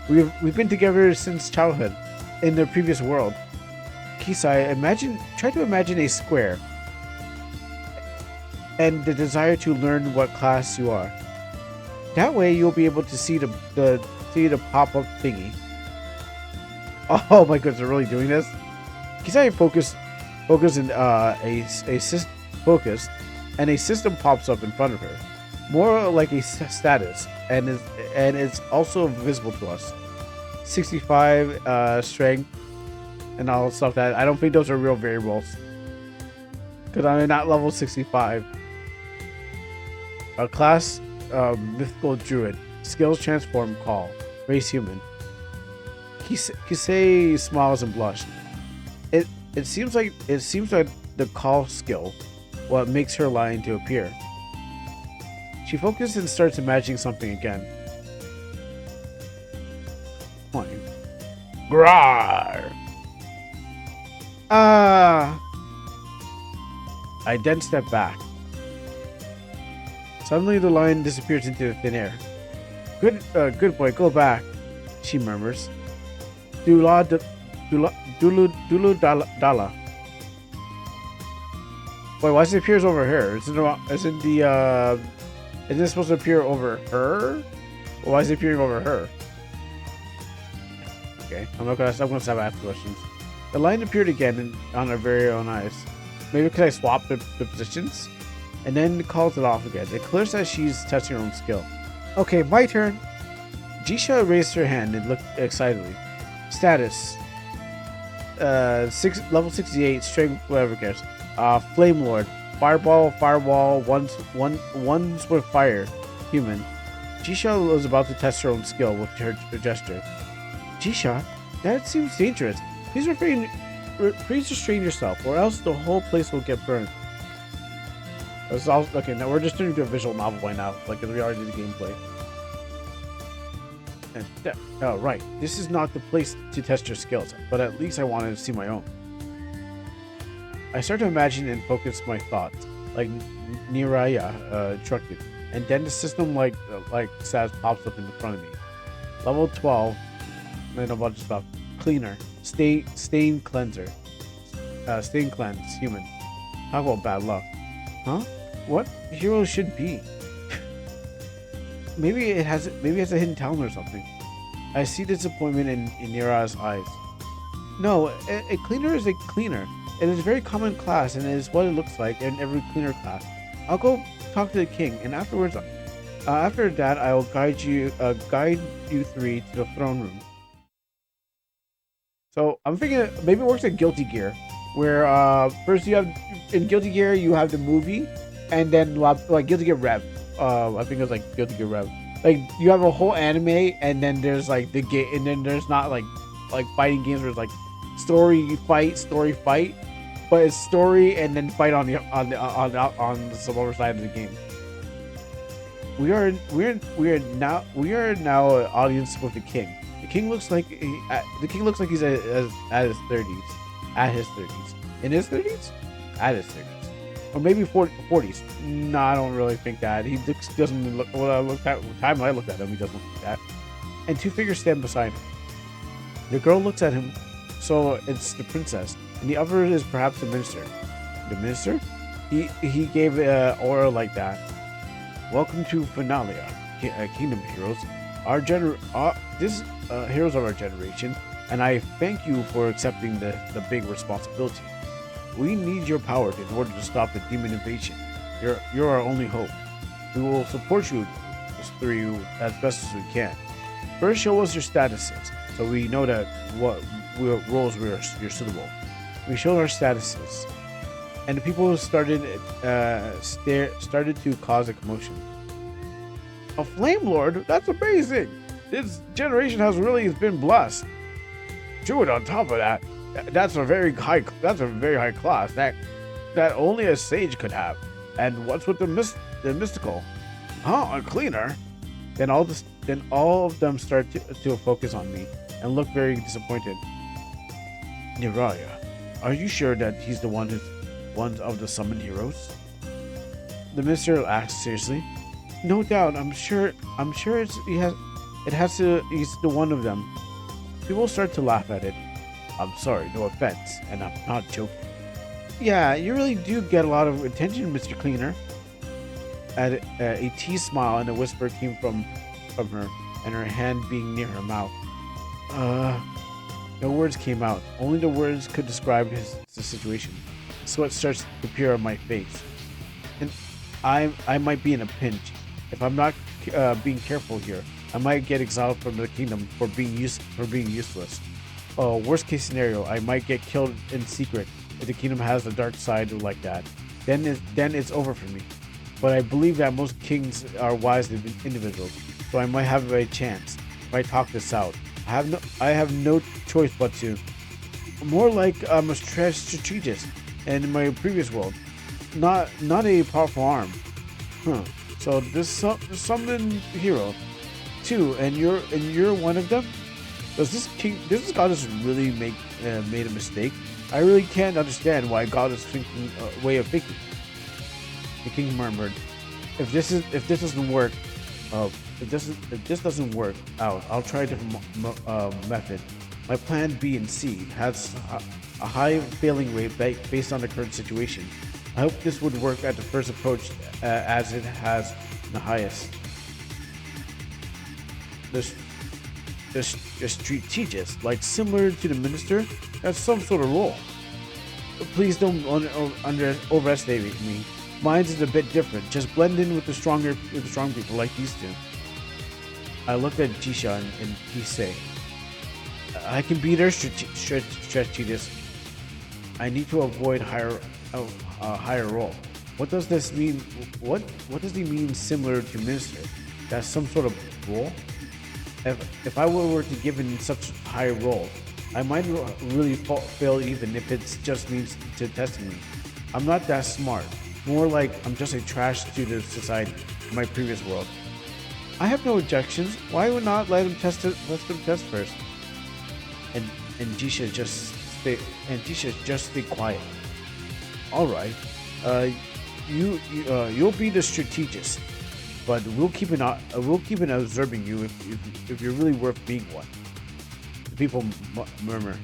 We've been together since childhood, in the previous world. Kisai, try to imagine a square, and the desire to learn what class you are. That way, you'll be able to see the pop-up thingy. Oh my goodness, they're really doing this. Kisai focus and a system pops up in front of her, more like a status, and it's also visible to us. 65 strength and all stuff that I don't think those are real variables, because I'm not level 65. A class, mythical druid, skills transform, call, race human. Kisei smiles and blushes. It seems like the call skill what makes her lion to appear. She focuses and starts imagining something again. Grar! I then step back. Suddenly the lion disappears into the thin air. Good boy, go back, she murmurs. Dulu Dala. Wait, why does it appear over here? Isn't it supposed to appear over her? Or why is it appearing over her? Okay, I'm gonna stop asking questions. The lion appeared again on our very own eyes. Maybe because I swapped the positions? And then calls it off again. It clears that she's testing her own skill. Okay, my turn. Jisha raised her hand and looked excitedly. Status. Level 68, strength, whatever cares. Flame Lord. Fireball, firewall, ones with fire. Human. Jisha was about to test her own skill with her gesture. Jisha, that seems dangerous. Please restrain yourself, or else the whole place will get burned. Okay, now we're just turning to a visual novel by now, like we already did the gameplay. Oh, right. This is not the place to test your skills, but at least I wanted to see my own. I start to imagine and focus my thoughts, like Niraya instructed, and then the system like SAS pops up in front of me. Level 12, and a bunch of stuff. Cleaner, stain cleanser, stain cleanse, human. Talk about bad luck, huh? What hero should be? Maybe it has a hidden talent or something. I see disappointment in Nira's eyes. No, a cleaner is a cleaner. It is a very common class, and it is what it looks like in every cleaner class. I'll go talk to the king, and afterwards, after that, I will guide you three to the throne room. So I'm thinking maybe it works like Guilty Gear, where first you have in Guilty Gear you have the movie, and then like Guilty Gear Rev. I think it's like Guilty Gear Rev. Like you have a whole anime, and then there's like the game, and then there's not like fighting games where it's like story fight, but it's story and then fight on the some other side of the game. We are now an audience with the king. The king looks like he's at his 30s. At his 30s. In his 30s? At his 30s. Or maybe 40s. No, I don't really think that. He doesn't look. When I looked at the time I looked at him, he doesn't look like that. And two figures stand beside him. The girl looks at him, so it's the princess, and the other is perhaps the minister. The minister? He gave an aura like that. Welcome to Finalia, Kingdom Heroes. Heroes of our generation, and I thank you for accepting the big responsibility. We need your power in order to stop the demon invasion. You're our only hope. We will support you through as best as we can. First, show us your statuses, so we know that what roles you're suitable. We showed our statuses, and the people started to cause a commotion. A Flame Lord? That's amazing! This generation has really been blessed. Druid on top of that. That's a very high. That's a very high class. That only a sage could have. And what's with the mystical? Huh? A cleaner? Then all of them start to focus on me and look very disappointed. Niraya, are you sure that he's the one of the summoned heroes? The minister asked seriously. No doubt. I'm sure. It has to. He's the one of them. People start to laugh at it. I'm sorry. No offense, and I'm not joking. Yeah, you really do get a lot of attention, Mr. Cleaner. A teased smile and a whisper came from her, and her hand being near her mouth. No words came out. Only the words could describe the situation. Sweat starts to appear on my face, and I might be in a pinch. If I'm not being careful here, I might get exiled from the kingdom for being useless. Worst case scenario, I might get killed in secret if the kingdom has a dark side like that. Then it's over for me. But I believe that most kings are wise individuals, so I might have a chance if I talk this out. I have no choice but to. More like I'm a strategist, and in my previous world, not a powerful arm. So this summoned hero, too, and you're one of them. Does this goddess really made a mistake? I really can't understand why God is thinking way of thinking. The king murmured, If this doesn't work out, I'll try a different method. My plan B and C has a high failing rate based on the current situation. I hope this would work at the first approach as it has the highest. The strategist, like similar to the minister, has some sort of role. Please don't overestimate me. Mine's is a bit different. Just blend in with the strong people like these two. I looked at Jisha and Kisei. I can be their strategist. I need to avoid higher role. What does this mean? What does he mean similar to minister? That's some sort of role? If I were to give in such a high role, I might really fail even if it just means to testing me. I'm not that smart. More like I'm just a trash to society in my previous world. I have no objections. Why would not let them test first? And Jisha just stay quiet. All right. You'll be the strategist, but we'll keep an observing you if you're really worth being one. The people murmur.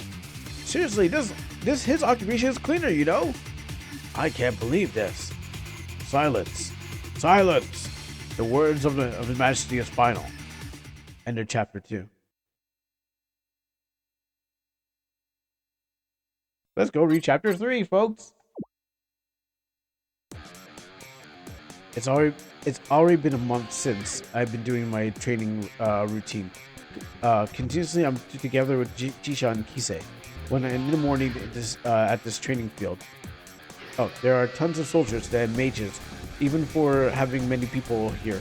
Seriously, his occupation is cleaner, you know? I can't believe this. Silence. Silence. The words of His Majesty is final. End of chapter 2. Let's go read chapter 3, folks. It's already been a month since I've been doing my training routine. Continuously, I'm together with Jisha and Kisei. When in the morning, at this training field. Oh, there are tons of soldiers and mages, even for having many people here.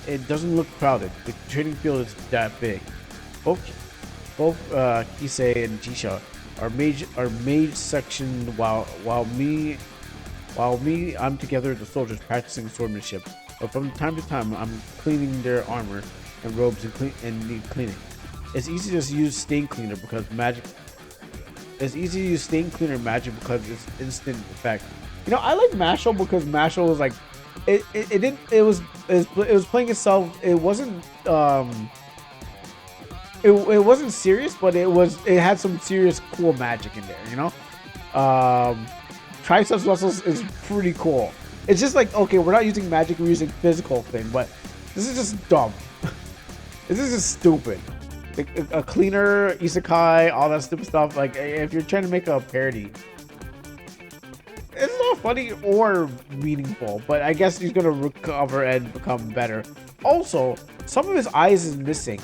It doesn't look crowded. The training field is that big. Both Kisei and Jisha are mage section, while me, I'm together with the soldiers practicing swordsmanship. But from time to time, I'm cleaning their armor and robes and need cleaning. It's easy to use stain cleaner because magic. It's easy to use stain cleaner magic because it's instant effect. You know, I like Mashal because Mashal was like, it was playing itself. It wasn't it wasn't serious, but it had some serious cool magic in there. You know, Triceps muscles is pretty cool. It's just like, okay, we're not using magic, we're using physical thing, but this is just dumb. This is just stupid. Like, a cleaner, isekai, all that stupid stuff. Like, if you're trying to make a parody, it's not funny or meaningful, but I guess he's gonna recover and become better. Also, some of his eyes is missing.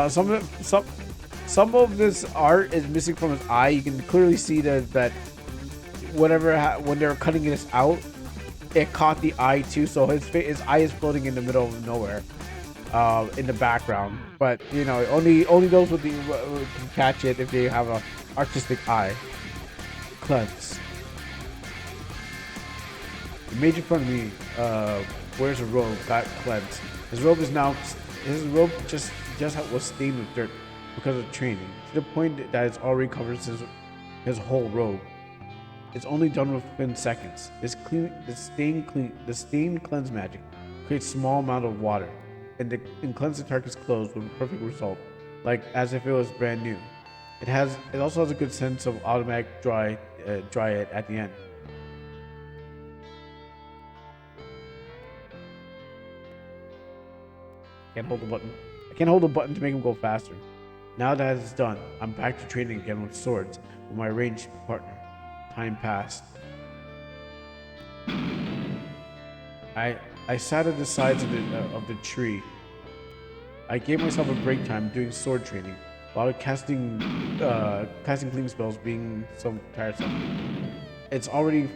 Some of this art is missing from his eye. You can clearly see that when they're cutting this out, it caught the eye too. So his eye is floating in the middle of nowhere, in the background. But you know, only those can catch it if they have an artistic eye. Cleanse. The major fun of me wears a robe, got cleansed. His robe just was stained with dirt because of training, to the point that it's already covers his whole robe. It's only done within seconds. The stain cleanse magic creates small amount of water, and cleanse the target's clothes with a perfect result, like as if it was brand new. It also has a good sense of automatic dry it at the end. Can't hold the button. I can't hold the button to make him go faster. Now that it's done, I'm back to training again with swords with my ranged partner. Time passed. I sat at the sides of the tree. I gave myself a break time doing sword training while casting clean spells being so tiresome. It's all right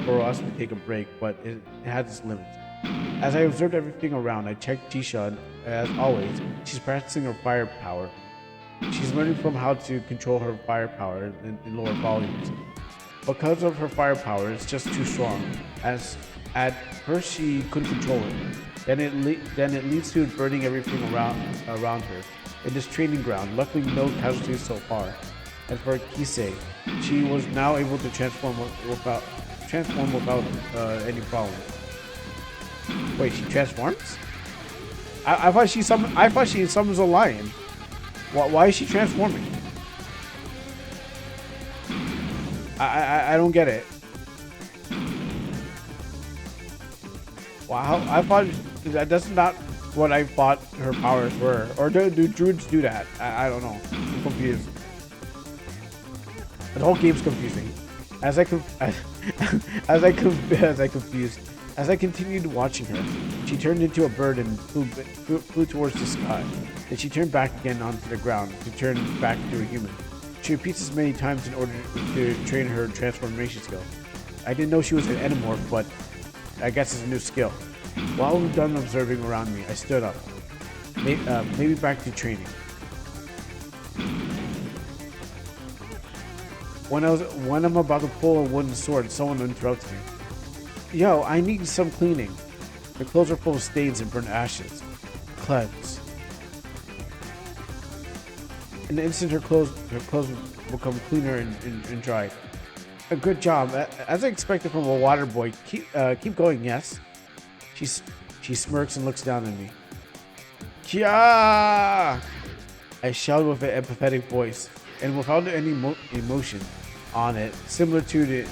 for us to take a break, but it has its limits. As I observed everything around, I checked Tisha, and as always, she's practicing her firepower. She's learning from how to control her firepower in lower volumes. Because of her firepower, it's just too strong. As at first she couldn't control it, then it leads to burning everything around her. In this training ground, luckily no casualties so far. And for Kisei, she was now able to transform without any problem. Wait, she transforms? I thought she summons a lion. Why is she transforming? I don't get it. Wow, I thought that's not what I thought her powers were. Or do druids do that? I don't know. I'm confused. The whole game's confusing. As I confused. As I continued watching her, she turned into a bird and flew towards the sky. Then she turned back again onto the ground to turn back to a human. She repeats this many times in order to train her transformation skill. I didn't know she was an endomorph, but I guess it's a new skill. While I'm done observing around me, I stood up. Maybe back to training. When I'm about to pull a wooden sword, someone interrupts me. Yo, I need some cleaning. The clothes are full of stains and burnt ashes. Cleanse. In an instant, her clothes become cleaner and dry. A good job, as I expected from a water boy. Keep going, yes. She smirks and looks down at me. Kya! I shout with an empathetic voice and without any emotion on it, similar to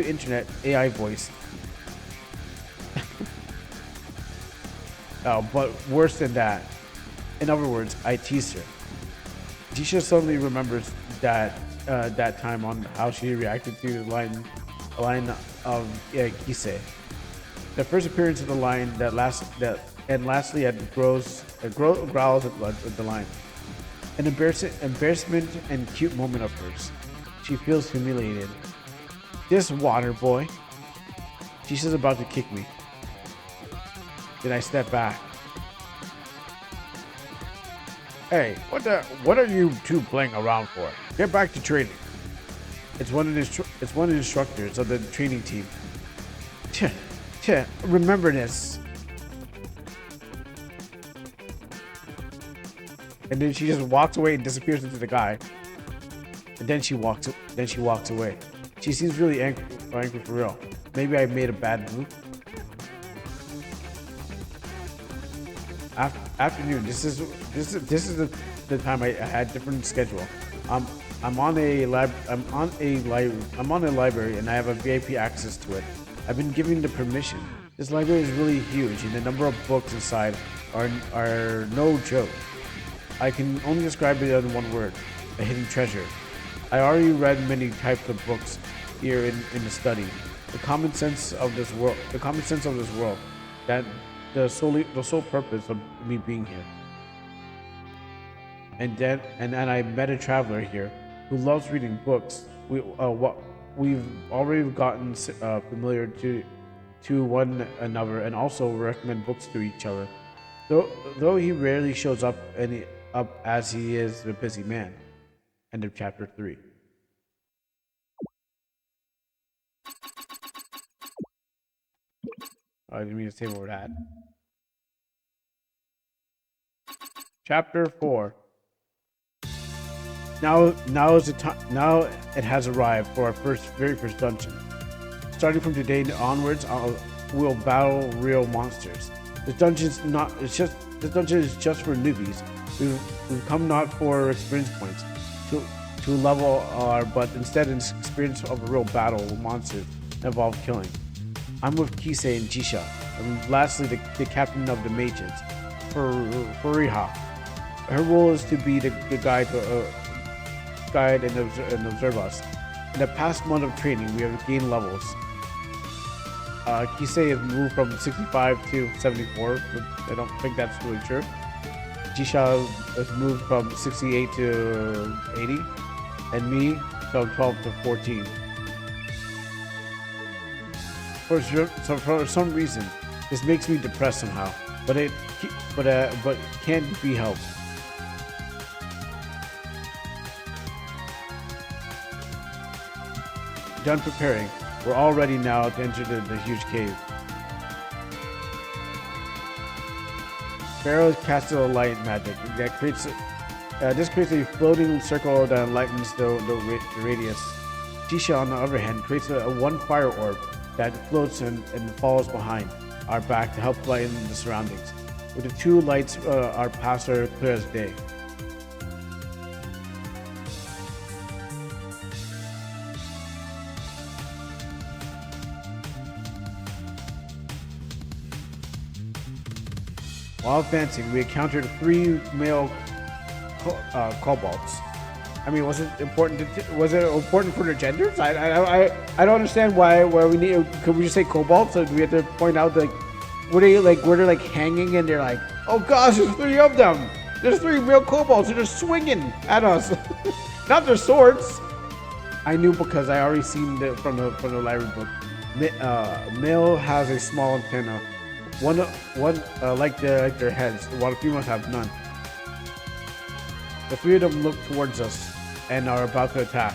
internet AI voice. But worse than that. In other words, I teased her. Jisha suddenly remembers that time on how she reacted to the line of Kisei. The first appearance of the line and lastly at growls at the line. An embarrassment and cute moment of hers. She feels humiliated. This water boy. Jisha's about to kick me. Then I step back. Hey, what are you two playing around for? Get back to training. It's one of the instructors of the training team. Remember this. And then she just walks away and disappears into the guy. And then she walks away. She seems really angry for real. Maybe I made a bad move. Afternoon. This is the time I had different schedule. I'm on a library and I have a VIP access to it. I've been given the permission. This library is really huge and the number of books inside are no joke. I can only describe it in one word: a hidden treasure. I already read many types of books here in the study. The common sense of this world. That the sole purpose of me being here. And then I met a traveler here who loves reading books. We've already gotten familiar to one another and also recommend books to each other. Though he rarely shows up as he is a busy man. End of chapter 3. I didn't mean to save over that. Chapter 4. Now is the time. Now it has arrived for our very first dungeon. Starting from today onwards, we'll battle real monsters. This dungeon is just for newbies. We've come not for experience points to level our, but instead an experience of a real battle with monsters that involve killing. I'm with Kisei and Jisha, and lastly the captain of the mages, Furiha. Her role is to be the guide and observe us. In the past month of training, we have gained levels. Kisei has moved from 65 to 74. I don't think that's really true. Jisha has moved from 68 to 80, and me from 12 to 14. For some reason, this makes me depressed somehow, but can't be helped. Done preparing. We're all ready now to enter the huge cave. Pharaoh casted a light magic that creates. This creates a floating circle that enlightens the radius. Jisha, on the other hand, creates a one fire orb that floats and falls behind our back to help lighten the surroundings. With the two lights, our paths are clear as day. While advancing, we encountered 3 male kobolds. I mean, was it important for their genders? I don't understand why we need. Could we just say kobolds? So we have to point out were they hanging and they're like, oh gosh, there's 3 of them. There's 3 male kobolds. They're just swinging at us, not their swords. I knew because I already seen from the library book. Male has a small antenna. One like their heads, while the females have none. The 3 of them look towards us and are about to attack.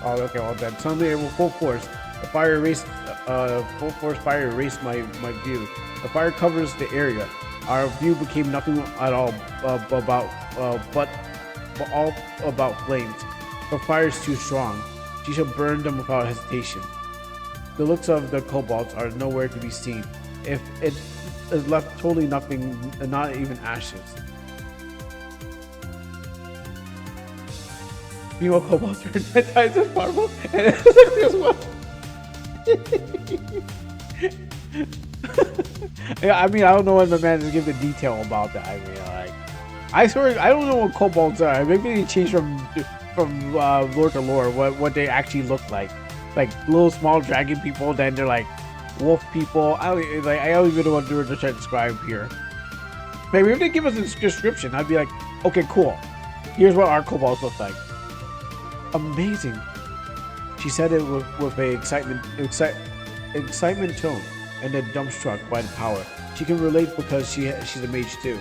Oh, okay, well then. Suddenly, with full force, fire erased my view. The fire covers the area. Our view became nothing at all but all about flames. The fire is too strong. She shall burn them without hesitation. The looks of the kobolds are nowhere to be seen. If it is left totally nothing, not even ashes. Female kobolds are 10 times as powerful and as well. Yeah, I mean, I don't know what the man is giving the detail about that. I mean, I swear, I don't know what kobolds are. Maybe they change from lore to lore what they actually look like little small dragon people. Then they're like wolf people. I don't even know what to try to describe here. Maybe if they give us a description, I'd be like, okay, cool. Here's what our kobolds look like. Amazing. She said it with a excitement tone, and then dumbstruck by the power. She can relate because she's a mage too.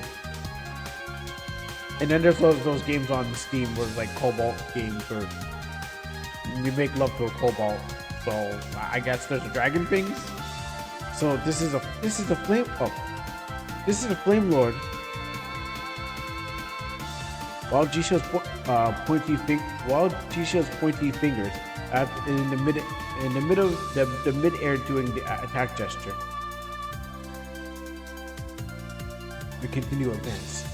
And then there's those games on Steam where it's like Cobalt games where you make love to a Cobalt. So I guess there's a dragon things. So this is a flame. Oh, this is a flame lord. While Jisha's pointy fingers in the mid-air doing the attack gesture. We continue to advance.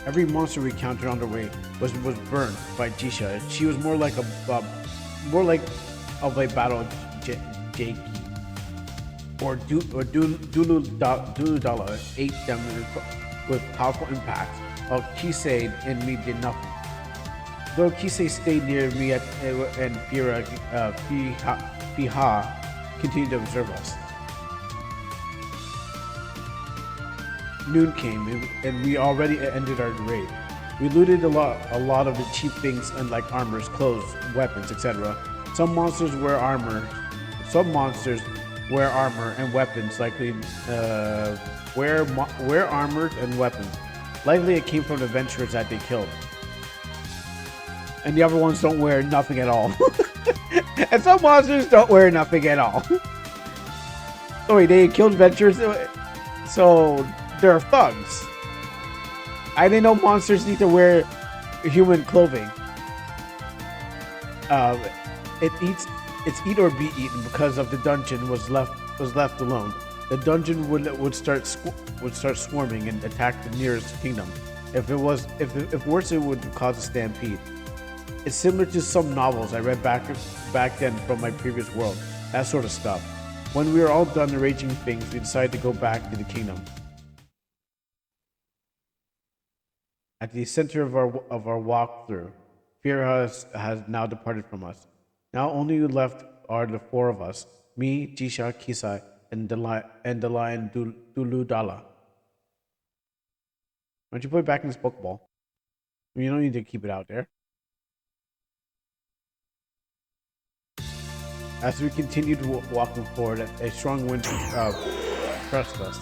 Every monster we encountered on the way was burned by Jisha. She was more like of a battle Jaki. Or Duludala ate them with powerful impacts, while Kisei and me did nothing. Though Kisei stayed near me and Piha continued to observe us. Noon came and we already ended our raid. We looted a lot of the cheap things like armors, clothes, weapons, etc. Some monsters wear armor and weapons, likely wear armor and weapons. Likely it came from the adventurers that they killed. and the other ones don't wear nothing at all. And some monsters don't wear nothing at all. So wait, they killed adventurers, so they're thugs. I didn't know monsters need to wear human clothing. It's eat or be eaten because of the dungeon was left alone. The dungeon would start swarming and attack the nearest kingdom. If worse, it would cause a stampede. It's similar to some novels I read back then from my previous world. That sort of stuff. When we were all done arranging things, we decided to go back to the kingdom. At the center of our walkthrough, fear has now departed from us. Now only left are the four of us: me, Jisha, Kisai, and the lion Duludala. Why don't you put it back in this Pokeball? I mean, you don't need to keep it out there. As we continued walking forward, a strong wind pressed us.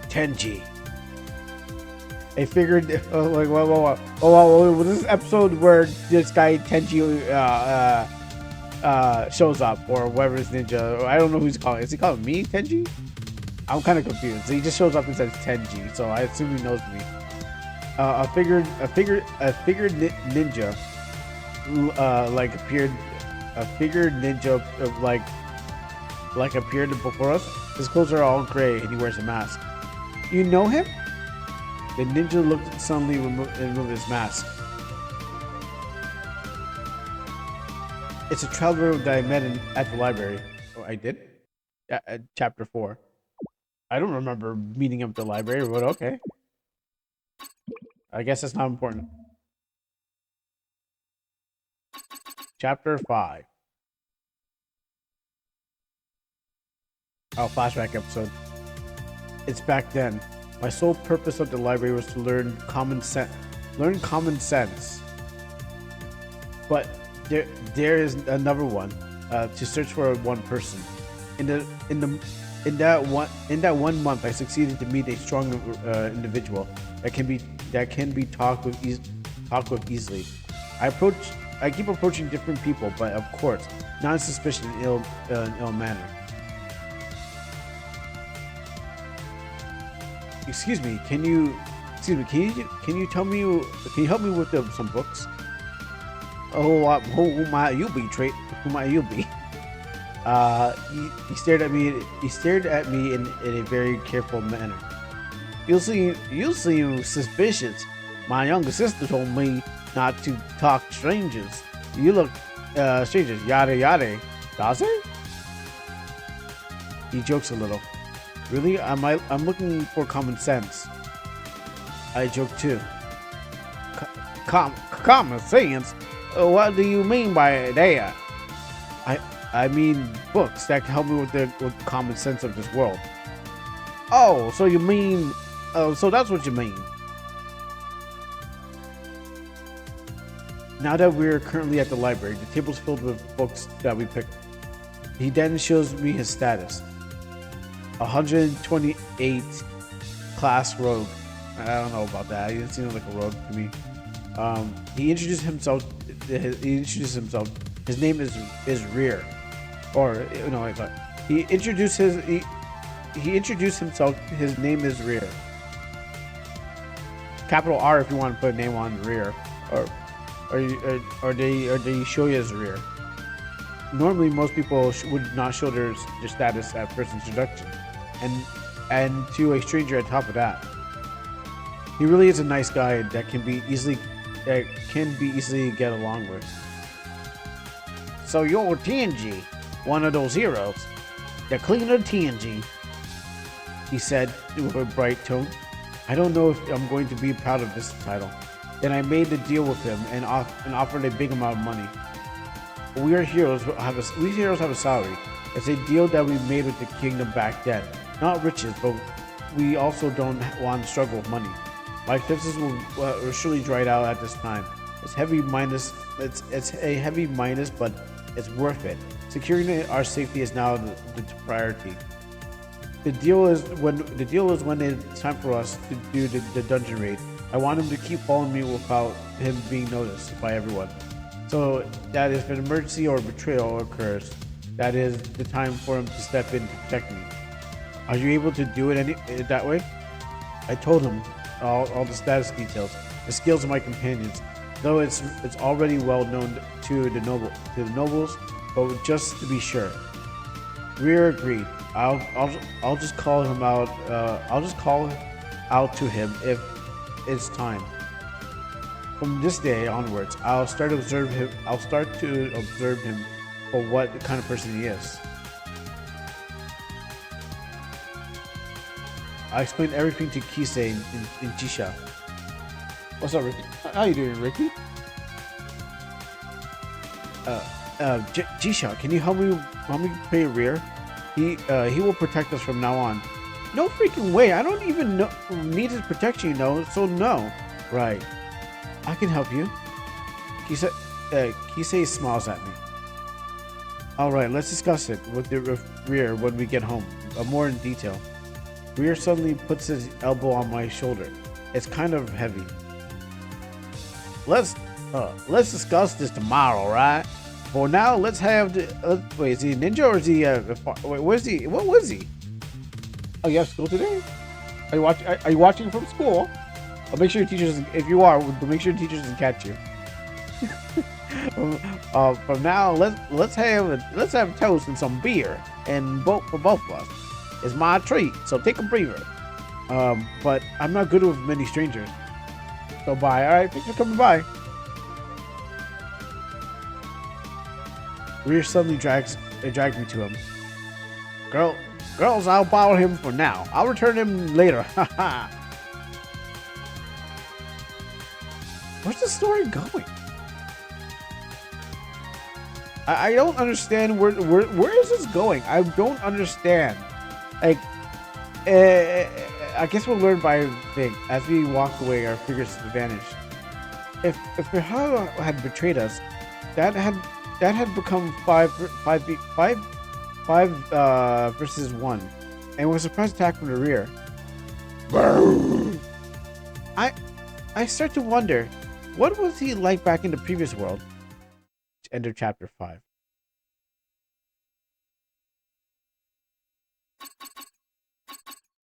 Tenji. I figured, was this episode where this guy Tenji shows up, or whatever his ninja? I don't know who he's calling. Is he calling me Tenji? I'm kind of confused. He just shows up and says Tenji, so I assume he knows me. A figured ninja, appeared before us. His clothes are all gray, and he wears a mask. You know him? The ninja looked suddenly and removed his mask. It's a traveler that I met at the library. Oh, I did? Yeah, chapter 4. I don't remember meeting him at the library, but okay. I guess that's not important. Chapter 5. Oh, flashback episode. It's back then. My sole purpose of the library was to learn common sense. But there is another one. To search for one person. In that one month, I succeeded to meet a strong individual that can be talked with easily. I keep approaching different people, but of course, not in suspicious and ill manner. Excuse me, can you help me with some books? Who might you be, Trait? Who might you be? He stared at me in a very careful manner. You seem suspicious. My younger sister told me not to talk strangers. You look strangers. Yada yada. Does it? He jokes a little. Really? I'm looking for common sense. I joke too. Common sense? What do you mean by that? I mean books that can help me with common sense of this world. Oh, so you mean? So that's what you mean. Now that we're currently at the library, the table's filled with books that we picked. He then shows me his status. 128 class rogue. I don't know about that. He doesn't seem like a rogue to me. He introduced himself. His name is Rear. Or no, I thought he introduced himself. His name is Rear. Capital R if you want to put a name on Rear, or they show you as Rear. Normally, most people would not show their status at first introduction, and to a stranger at top of that. He really is a nice guy that can be easily get along with. So you're TNG, one of those heroes, the cleaner TNG, he said with a bright tone. I don't know if I'm going to be proud of this title. Then I made the deal with him and offered a big amount of money. We heroes have a salary. It's a deal that we made with the kingdom back then. Not riches, but we also don't want to struggle with money. My expenses will surely dried out at this time. It's a heavy minus, but it's worth it. Securing our safety is now the priority. The deal is when it's time for us to do the dungeon raid. I want him to keep following me without him being noticed by everyone. So that if an emergency or betrayal occurs, that is the time for him to step in to protect me. Are you able to do it that way? I told him all the status details, the skills of my companions, though it's already well known to the nobles, but just to be sure. Rear agreed. I'll just call him out. I'll just call out to him if it's time. From this day onwards, I'll start to observe him. For what kind of person he is. I explained everything to Kisei in Jisha. What's up, Ricky? How you doing, Ricky? Jisha, can you help me pay rear? He will protect us from now on. No freaking way! I don't even need his protection, so no. Right. I can help you. Kisei smiles at me. Alright, let's discuss it with the rear when we get home. More in detail. Rear suddenly puts his elbow on my shoulder. It's kind of heavy. Let's discuss this tomorrow, right? For now, let's have the. Wait, is he a ninja or is he wait, where's he? What was he? Oh, you have school today? Are you watching from school? I'll make sure your teachers. If you are, make sure your teachers doesn't catch you. From now, let's have toast and some beer, and for both of us. It's my treat, so take a breather. But I'm not good with many strangers. So bye. All right, thanks for coming by. Rear suddenly drags me to him. Girls, I'll borrow him for now. I'll return him later. Haha. Where's the story going? I don't understand where is this going? I don't understand. Like, I guess we'll learn by thing. As we walk away, our figures vanish. If Behara had betrayed us, that had become five versus 1, and was a surprise attack from the rear. I start to wonder, what was he like back in the previous world? End of chapter 5.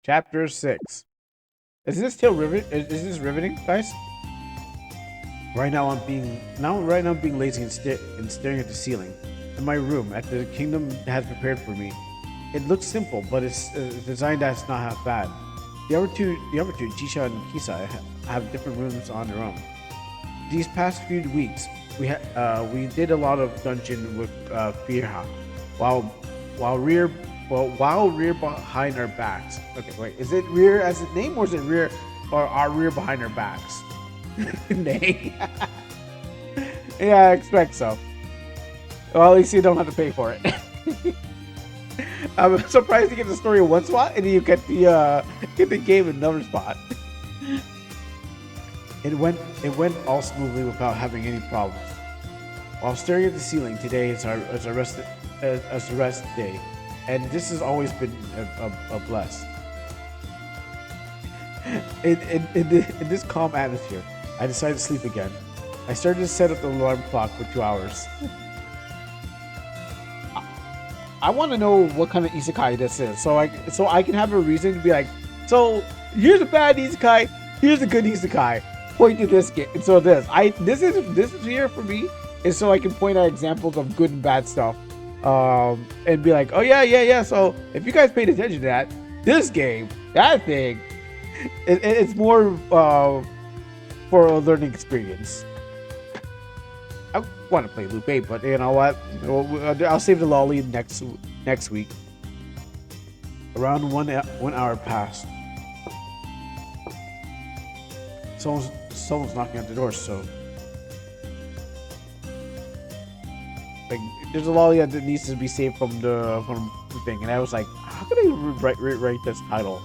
Chapter 6. Is this still riveting? Is this riveting, guys? Right now I'm being lazy and staring at the ceiling in my room at the kingdom has prepared for me. It looks simple, but it's designed that's not half bad. The other two, Jisha and Kisa, have different rooms on their own. These past few weeks, we did a lot of dungeon with Firha, while rear behind our backs. Okay, wait, is it rear as a name or is it rear or our rear behind our backs? Name. Yeah, I expect so. Well, at least you don't have to pay for it. I'm surprised you get the story in one spot and you get the game in another spot. It went all smoothly without having any problems. While staring at the ceiling, today is our rest day, and this has always been a bless. In this calm atmosphere, I decided to sleep again. I started to set up the alarm clock for 2 hours. I want to know what kind of isekai this is, so I can have a reason to be like, so here's a bad isekai, here's a good isekai. Point to this game. So this is here for me is so I can point out examples of good and bad stuff, and be like, oh yeah. So if you guys paid attention to that, this game, that thing, it's more for a learning experience. I want to play Loop 8, but you know what? I'll save the lolly next week. Around 1 hour passed. Someone's knocking at the door, so like there's a lolly that needs to be saved from the thing, and I was like, how can I write this title?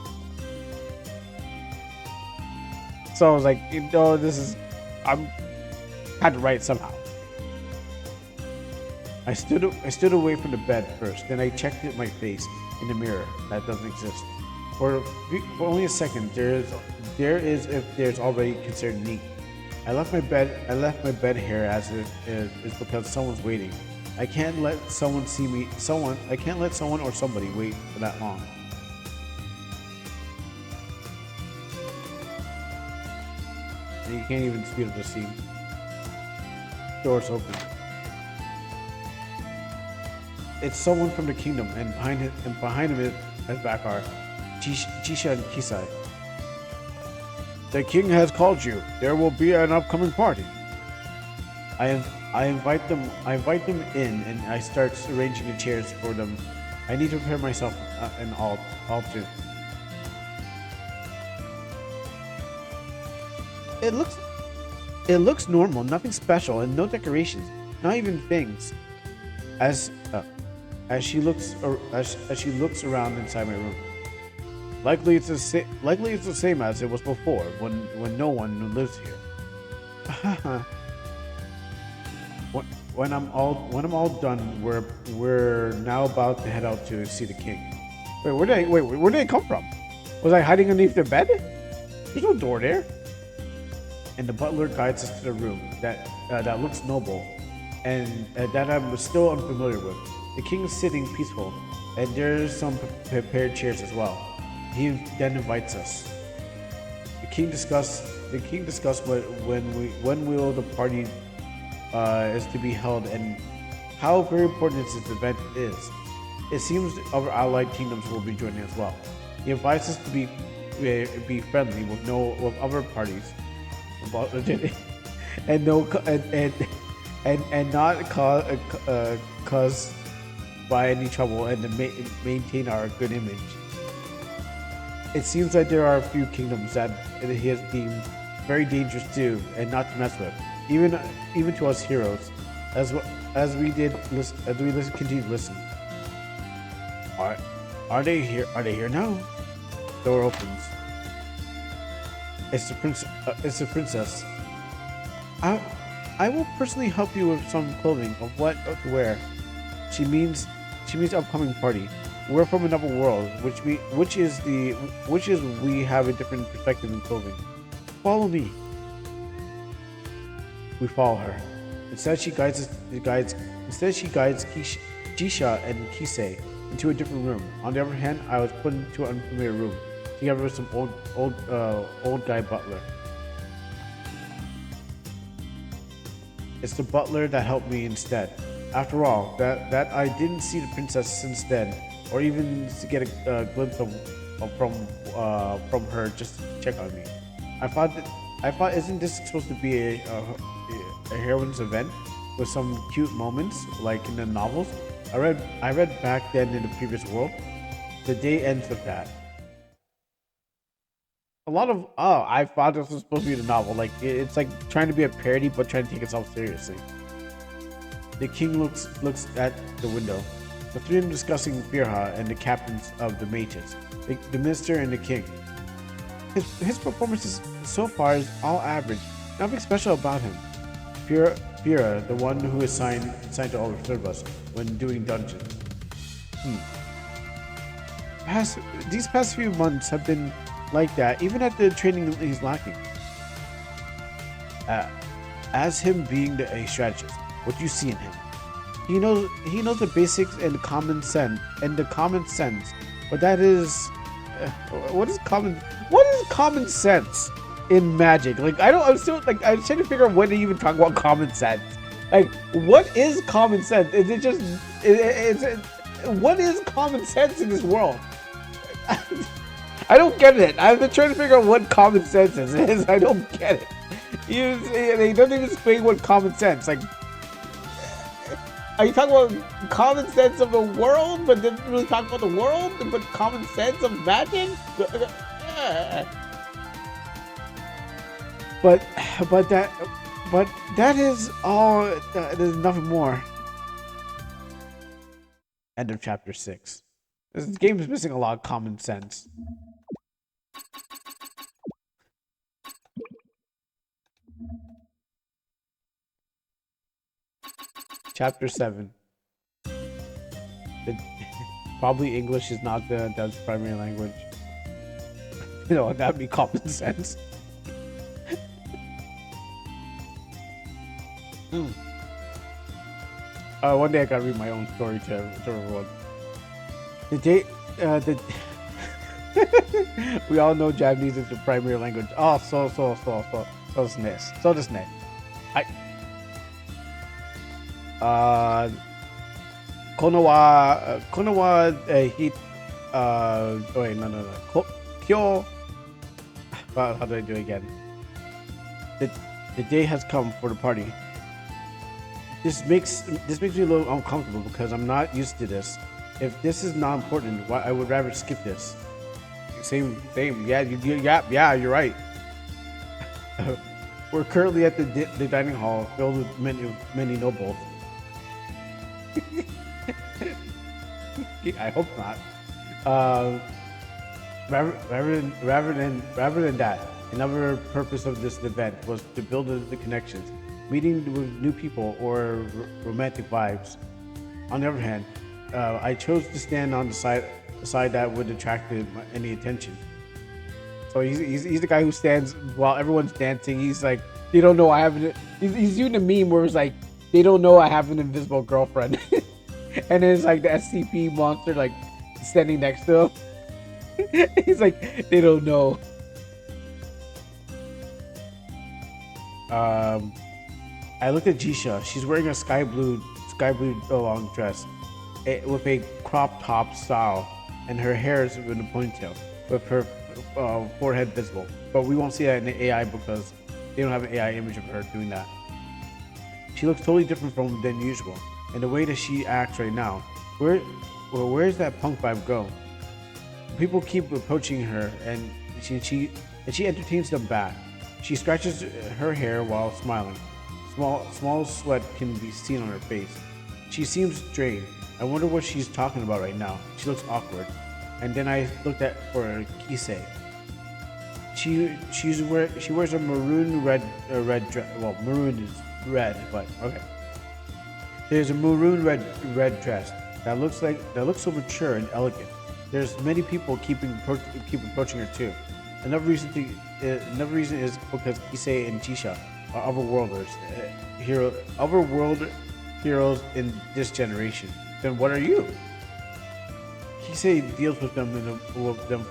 So I was like, I'm had to write it somehow. I stood away from the bed first, then I checked my face in the mirror. That doesn't exist. For only a second, there is if there's already considered neat. I left my bed here as it's because someone's waiting. I can't let someone see me. I can't let someone or somebody wait for that long. And you can't even speed up the scene. Doors open. It's someone from the kingdom, and behind him is back are Jisha and Kisai. The king has called you. There will be an upcoming party. I invite them. I invite them in, and I start arranging the chairs for them. I need to prepare myself and all too. It looks normal, nothing special, and no decorations, not even things. As she looks around inside my room. Likely it's the same as it was before when no one lives here. when I'm all done, we're now about to head out to see the king. Where did they come from? Was I hiding underneath their bed? There's no door there. And the butler guides us to the room that looks noble and that I'm still unfamiliar with. The king is sitting peaceful, and there's some prepared chairs as well. He then invites us. The king discussed when will the party is to be held and how very important this event is. It seems other allied kingdoms will be joining as well. He invites us to be friendly with other parties, and not cause by any trouble, and to maintain our good image. It seems like there are a few kingdoms that he has deemed very dangerous too, and not to mess with, even to us heroes, as we continue to listen. Are they here? Are they here now? Door opens. It's the princess. I will personally help you with some clothing of what to wear. She means upcoming party. We're from another world, which is we have a different perspective in clothing. Follow me. We follow her. Instead, she guides Jisha and Kisei into a different room. On the other hand, I was put into an unfamiliar room together with some old guy butler. It's the butler that helped me instead. After all, that I didn't see the princess since then, or even to get a glimpse from her just to check on me. I thought, isn't this supposed to be a heroine's event with some cute moments like in the novels? I read back then in the previous world. The day ends with that. I thought this was supposed to be the novel. Like it's like trying to be a parody, but trying to take itself seriously. The king looks at the window. The three of them discussing Firha and the captains of the mages, the minister and the king. His performances so far is all average. Nothing special about him. Firha, the one who is signed to all serve us when doing dungeons. These past few months have been like that. Even at the training, he's lacking. As him being a strategist, what do you see in him? He knows the basics and common sense, but that is what is common sense in magic? Like I'm still like I'm trying to figure out when to even talk about common sense. Like what is common sense? Is it just what is common sense in this world? I don't get it. I've been trying to figure out what common sense is. I don't get it. They don't even explain what common sense. Like, are you talking about common sense of the world, but didn't really talk about the world, but common sense of magic? But that is all. There's nothing more. End of chapter 6. This game is missing a lot of common sense. Chapter 7. Probably English is not the dev's primary language. that'd be common sense. Hmm. One day I gotta read my own story to everyone. The day, the we all know Japanese is your primary language. Oh, soですね。そうですね。はい。このは、wait, no. How do I do it again? The, the day has come for the party. This makes me a little uncomfortable because I'm not used to this. If this is not important, I would rather skip this. Same. Yeah, you're right. We're currently at the dining hall filled with many nobles. I hope not. Rather than that, another purpose of this event was to build the connections, meeting with new people or romantic vibes. On the other hand, I chose to stand on the side that would attract any attention. So he's the guy who stands while everyone's dancing. He's like, they don't know I have an. He's doing a meme where it's like, they don't know I have an invisible girlfriend, and then it's like the SCP monster like standing next to him. He's like, they don't know. I looked at Jisha. She's wearing a sky blue long dress with a crop top style, and her hair is in a ponytail with her forehead visible. But we won't see that in the AI because they don't have an AI image of her doing that. She looks totally different than usual, and the way that she acts right now. Where's that punk vibe go? People keep approaching her, and she entertains them back. She scratches her hair while smiling. Small sweat can be seen on her face. She seems drained. I wonder what she's talking about right now. She looks awkward. And then I looked for Kisei. She wears a maroon red dress. Well, maroon is red, but okay. There's a maroon red dress that looks so mature and elegant. There's many people keep approaching her too. Another reason is because Kisei and Jisha are otherworld heroes in this generation. Then what are you? Kisei deals with them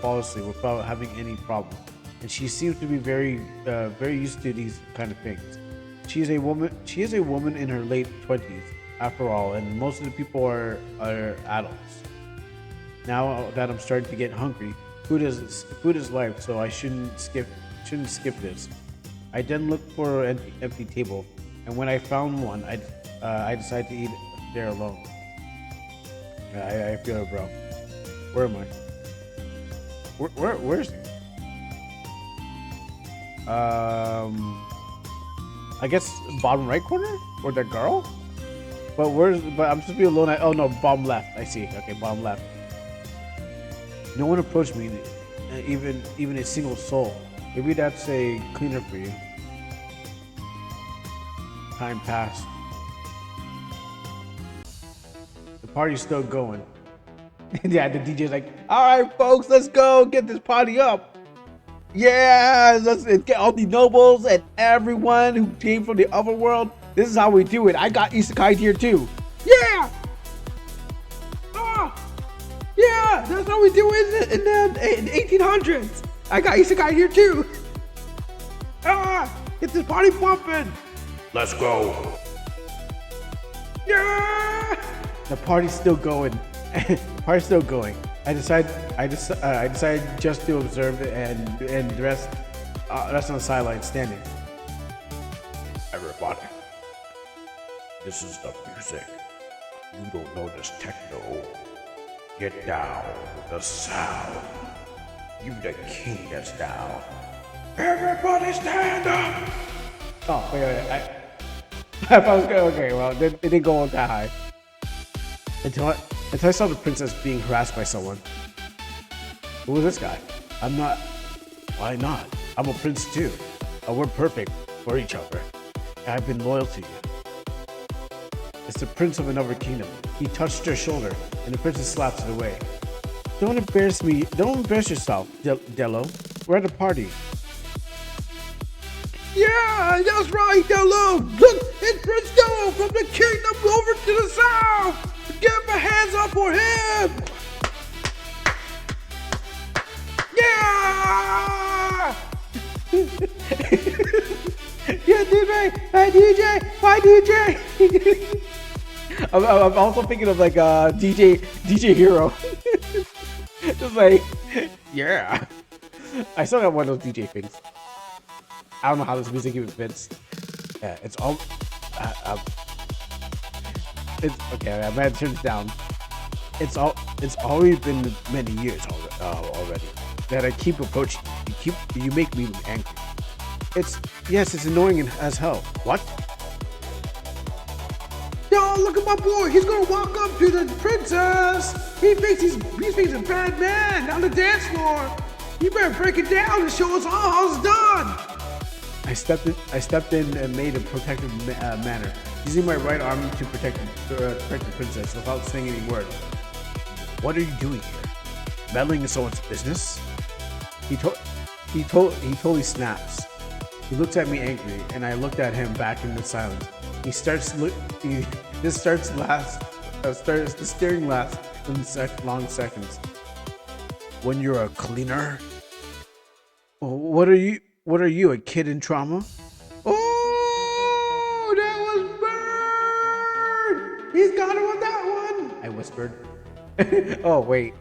flawlessly without having any problem, and she seems to be very used to these kind of things. She is a woman in her late 20s, after all, and most of the people are adults. Now that I'm starting to get hungry, food is life, so I shouldn't skip this. I then looked for an empty table, and when I found one, I decided to eat there alone. I feel it, bro. Where am I? Where's he? I guess bottom right corner or that girl. But I'm supposed to be alone. Oh no, bottom left. I see. Okay, bottom left. No one approached me, even a single soul. Maybe that's a cleaner for you. Time passed. The party's still going. Yeah, the DJ's like, all right, folks, let's go get this party up. Yeah, let's get all the nobles and everyone who came from the other world. This is how we do it. I got isekai here too. Yeah. Yeah, that's how we do it in the 1800s. I got isekai here too. Get this party pumping. Let's go. Yeah. The party's still going. I decided just to observe it and rest on the sideline standing. Everybody, this is the music. You don't know this techno. Get down with the sound. You the king is down. Everybody stand up. Oh, wait. I thought it was good. Okay, well, it didn't go that high. Until I saw the princess being harassed by someone. Who was this guy? I'm not. Why not? I'm a prince too. We're perfect for each other. I've been loyal to you. It's the prince of another kingdom. He touched her shoulder, and the princess slaps it away. Don't embarrass me. Don't embarrass yourself, Dello. We're at a party. Yeah, that's right, Lulu. Look, it's Prince Kyodo from the kingdom over to the south. Get my hands up for him. Yeah! Yeah, DJ! Hi, DJ! Hi, DJ! I'm also thinking of like DJ Hero. Just like, yeah. I still got one of those DJ things. I don't know how this music even fits. Yeah, it's all. It's okay. I'm gonna turn it down. It's already been many years already that I keep approaching you. You make me angry. It's annoying as hell. What? Yo, look at my boy. He's gonna walk up to the princess. He thinks he's a bad man on the dance floor. You better break it down and show us all how it's done. I stepped in and made a protective manner, using my right arm to protect the princess without saying any word. What are you doing here? Meddling in someone's business? He totally snaps. He looks at me angry, and I looked at him back in the silence. The staring lasts in long seconds. When you're a cleaner? What are you, a kid in trauma? Oh, that was Bird! He's got him with that one! I whispered. Oh, wait.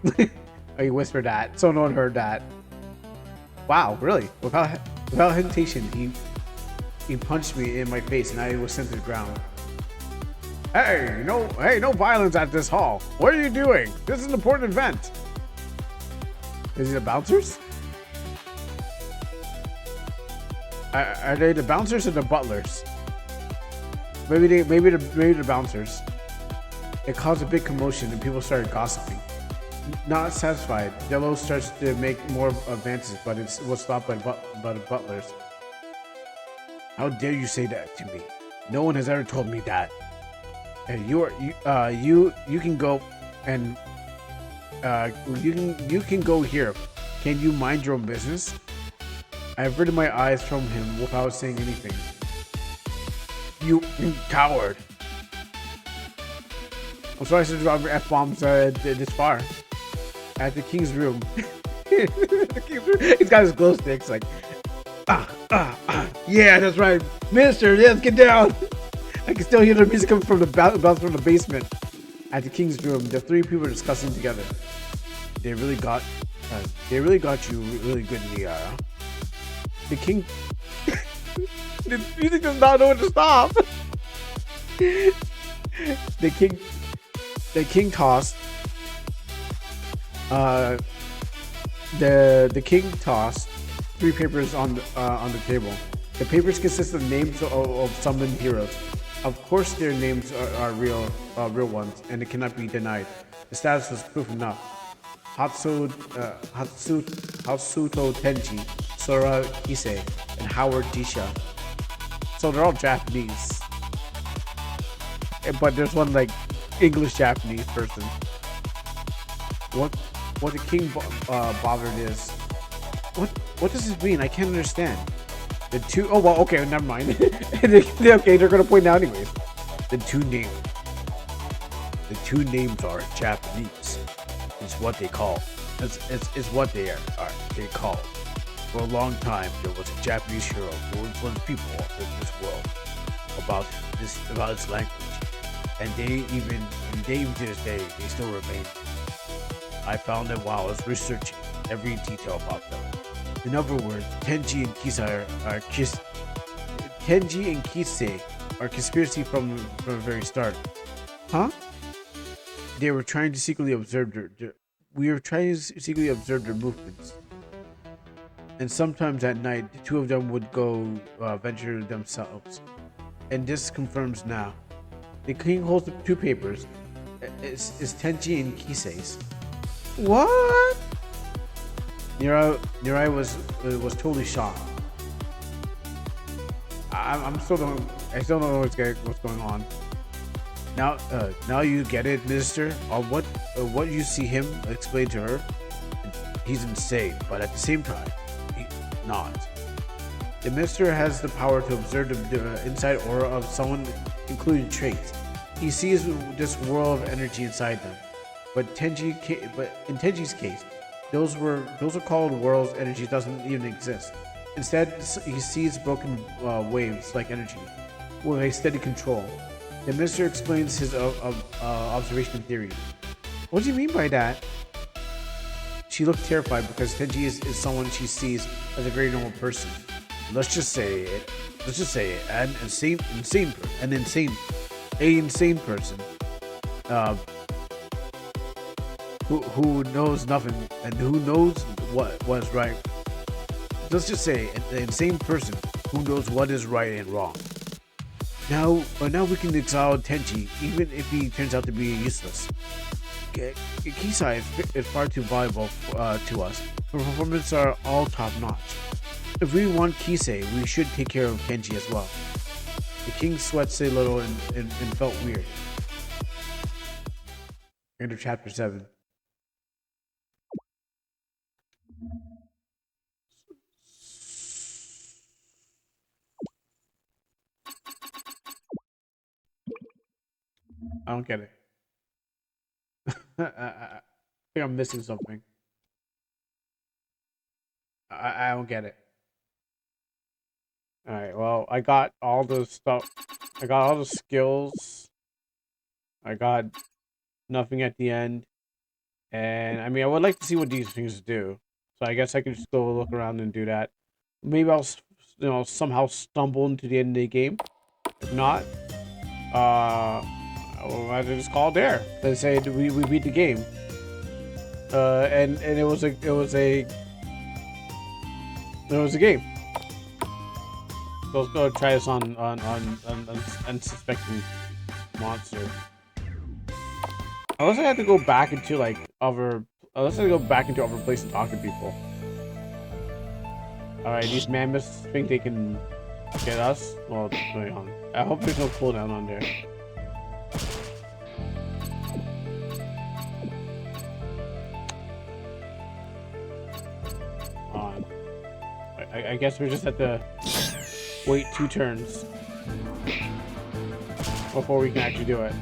Oh, you whispered that, so no one heard that. Wow, really? Without hesitation, he punched me in my face and I was sent to the ground. Hey, no violence at this hall. What are you doing? This is an important event. Is it the bouncers? Are they the bouncers or the butlers? Maybe the bouncers. It caused a big commotion and people started gossiping. Not satisfied, Jello starts to make more advances, but it was stopped by the butlers. How dare you say that to me? No one has ever told me that. And you can go and you can go here. Can you mind your own business? I averted my eyes from him without saying anything. You coward! I'm sorry to drop F-bombs this far. At the king's room. He's got his glow sticks like, yeah, that's right, Minister, let's get down. I can still hear the music coming from the bounce from the basement. At the king's room, the three people are discussing together. They really got you really good in the huh? The king. The music does not know when to stop. The king tossed. The king tossed 3 papers on the table. The papers consist of names of summoned heroes. Of course, their names are real ones, and it cannot be denied. The status was proof enough. Hatsuto Tenji, Sora Ise, and Howard Disha. So they're all Japanese, but there's one like English Japanese person. What the king bothered is, what does this mean? I can't understand. The two, oh well, okay, never mind. Okay, they're gonna point out anyways. The two names are Japanese. It's what they call. It's what they are. They call. For a long time, there was a Japanese hero who influenced people in this world about its language, and they even to this day they still remain. I found them while I was researching every detail about them. In other words, Tenji and Kisei are conspiracy from the very start. Huh? They were trying to secretly observe their movements. And sometimes at night, the two of them would go venture themselves. And this confirms now. The king holds the 2 papers. It's Tenji and Kisei's. What? Nirai was totally shocked. I still don't know what's going on. Now you get it, Minister. What you see him explain to her. He's insane, but at the same time, not. The Mister has the power to observe the inside aura of someone, including traits. He sees this world of energy inside them. But in Tenji's case, those are called worlds. Energy doesn't even exist. Instead, he sees broken waves like energy, with a steady control. The Mister explains his observation theory. What do you mean by that? She looked terrified because Tenji is someone she sees as a very normal person. Let's just say an insane person, who knows nothing and who knows what was right. Let's just say an insane person who knows what is right and wrong. Now we can exile Tenji, even if he turns out to be useless. Kisai is far too valuable to us. Her performances are all top notch. If we want Kisei, we should take care of Tenji as well. The king sweats a little and felt weird. End of chapter 7. I don't get it. I think I'm missing something. I don't get it. Alright, well, I got all the stuff. I got all the skills. I got nothing at the end. And, I mean, I would like to see what these things do. So I guess I can just go look around and do that. Maybe I'll, somehow stumble into the end of the game. If not, I just call it there. They say we beat the game. And it was a game. So let's go try this on unsuspecting monster. Unless I have to go back into other place and talk to people. Alright, these mammoths think they can get us. Well, hang on. I hope there's no cooldown on there. I guess we just have to wait 2 turns before we can actually do it.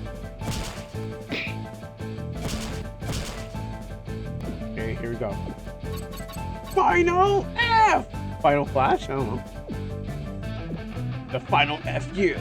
Okay, here we go. Final F! Final Flash? I don't know. The final FU.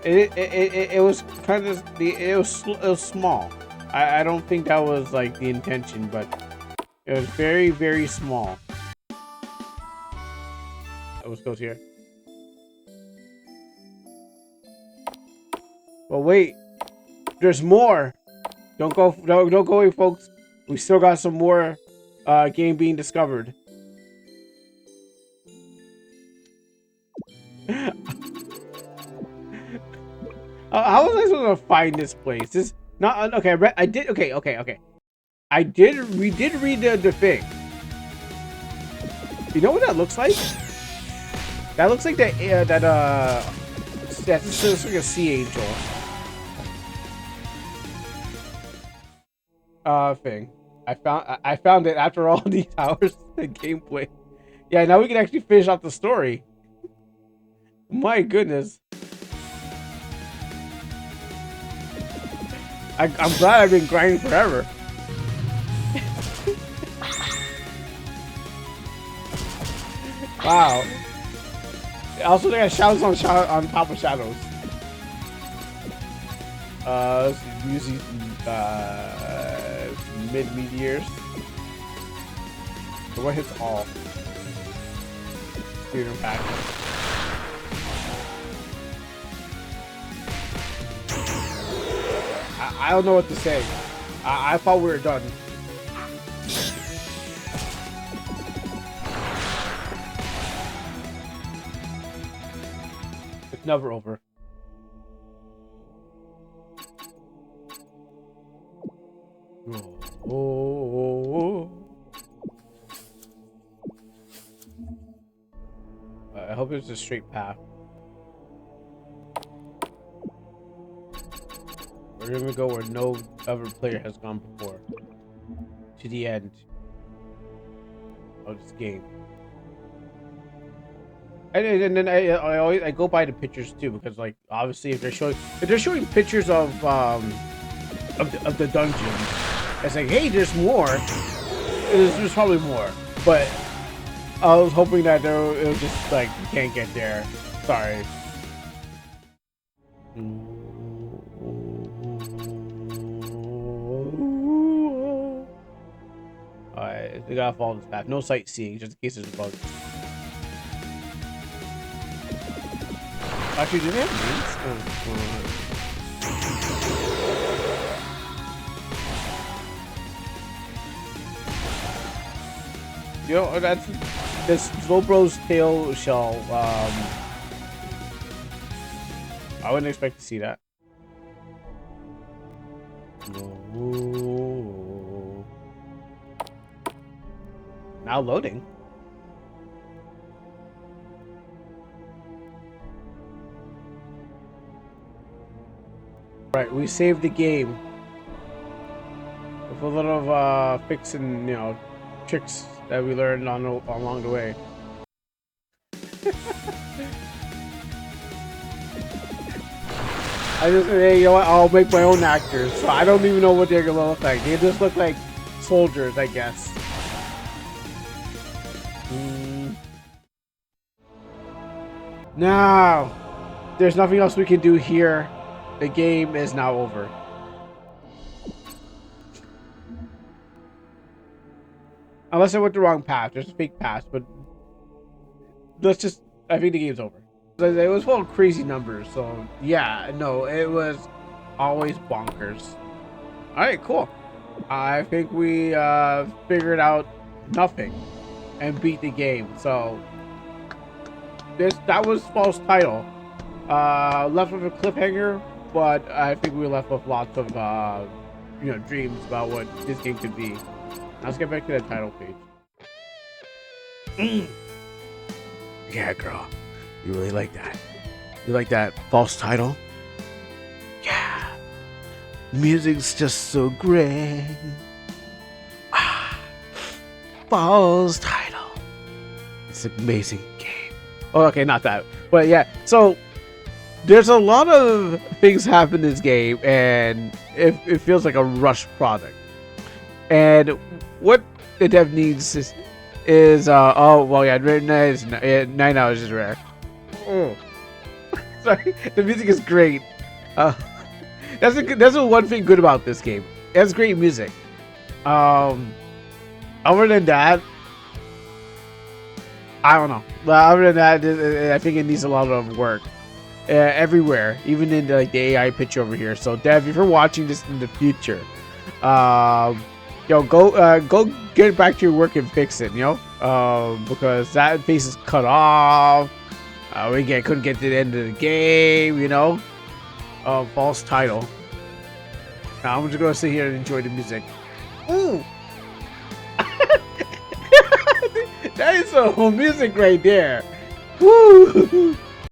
It was kind of it was small. I don't think that was like the intention, but it was very, very small. Let's go here. But wait, there's more. Don't go away, folks. We still got some more game being discovered. How was I supposed to find this place? This not okay. I did okay. We did read the thing. You know what that looks like? That looks like that's just like a sea angel. Thing. I found it after all these hours of gameplay. Yeah, now we can actually finish off the story. My goodness. I'm glad I've been grinding forever. Wow. Also, they got shadows on top of shadows. Using mid meteors. So what hits all? Speed impact. I don't know what to say. I thought we were done. It's never over. Oh. hope it's a straight path. We're gonna go where no other player has gone before. To the end of this game. And then I always go by the pictures too, because like obviously if they're showing pictures of the dungeon, it's like, hey, there's more. There's probably more, but I was hoping that it was just like you can't get there. Sorry. Alright, we gotta follow this path. No sightseeing, just in case there's a bug. Actually, do they have names? You know, that's this Slowbro's tail shell. I wouldn't expect to see that. Ooh. Now loading. Right, we saved the game with a little of fixing, you know, tricks that we learned along the way. I just, hey, you know what? I'll make my own actors, so I don't even know what they're gonna look like. They just look like soldiers, I guess. Now, there's nothing else we can do here. The game is now over. Unless I went the wrong path. There's a fake path, but let's just... I think the game's over. It was full of crazy numbers, so yeah, no, it was always bonkers. Alright, cool. I think we figured out nothing and beat the game, so... That was false title. Left with a cliffhanger, but I think we left with lots of you know, dreams about what this game could be. Now let's get back to the title page. Yeah, girl, you really like that? You like that false title? Yeah, music's just so great. False title. It's an amazing game. Oh, okay, not that, but yeah. So there's a lot of things happen in this game, and it feels like a rushed product. And what the dev needs is oh well, yeah, 9 hours is rare. Sorry, the music is great. That's the one thing good about this game. It has great music. Other than that, I don't know. Other than that, I think it needs a lot of work everywhere, even in like the AI picture over here. So, Dev, if you're watching this in the future, yo, go get back to your work and fix it. You know, because that face is cut off. We couldn't get to the end of the game. You know, false title. Now I'm just gonna sit here and enjoy the music. Ooh. That is some music right there. Woo!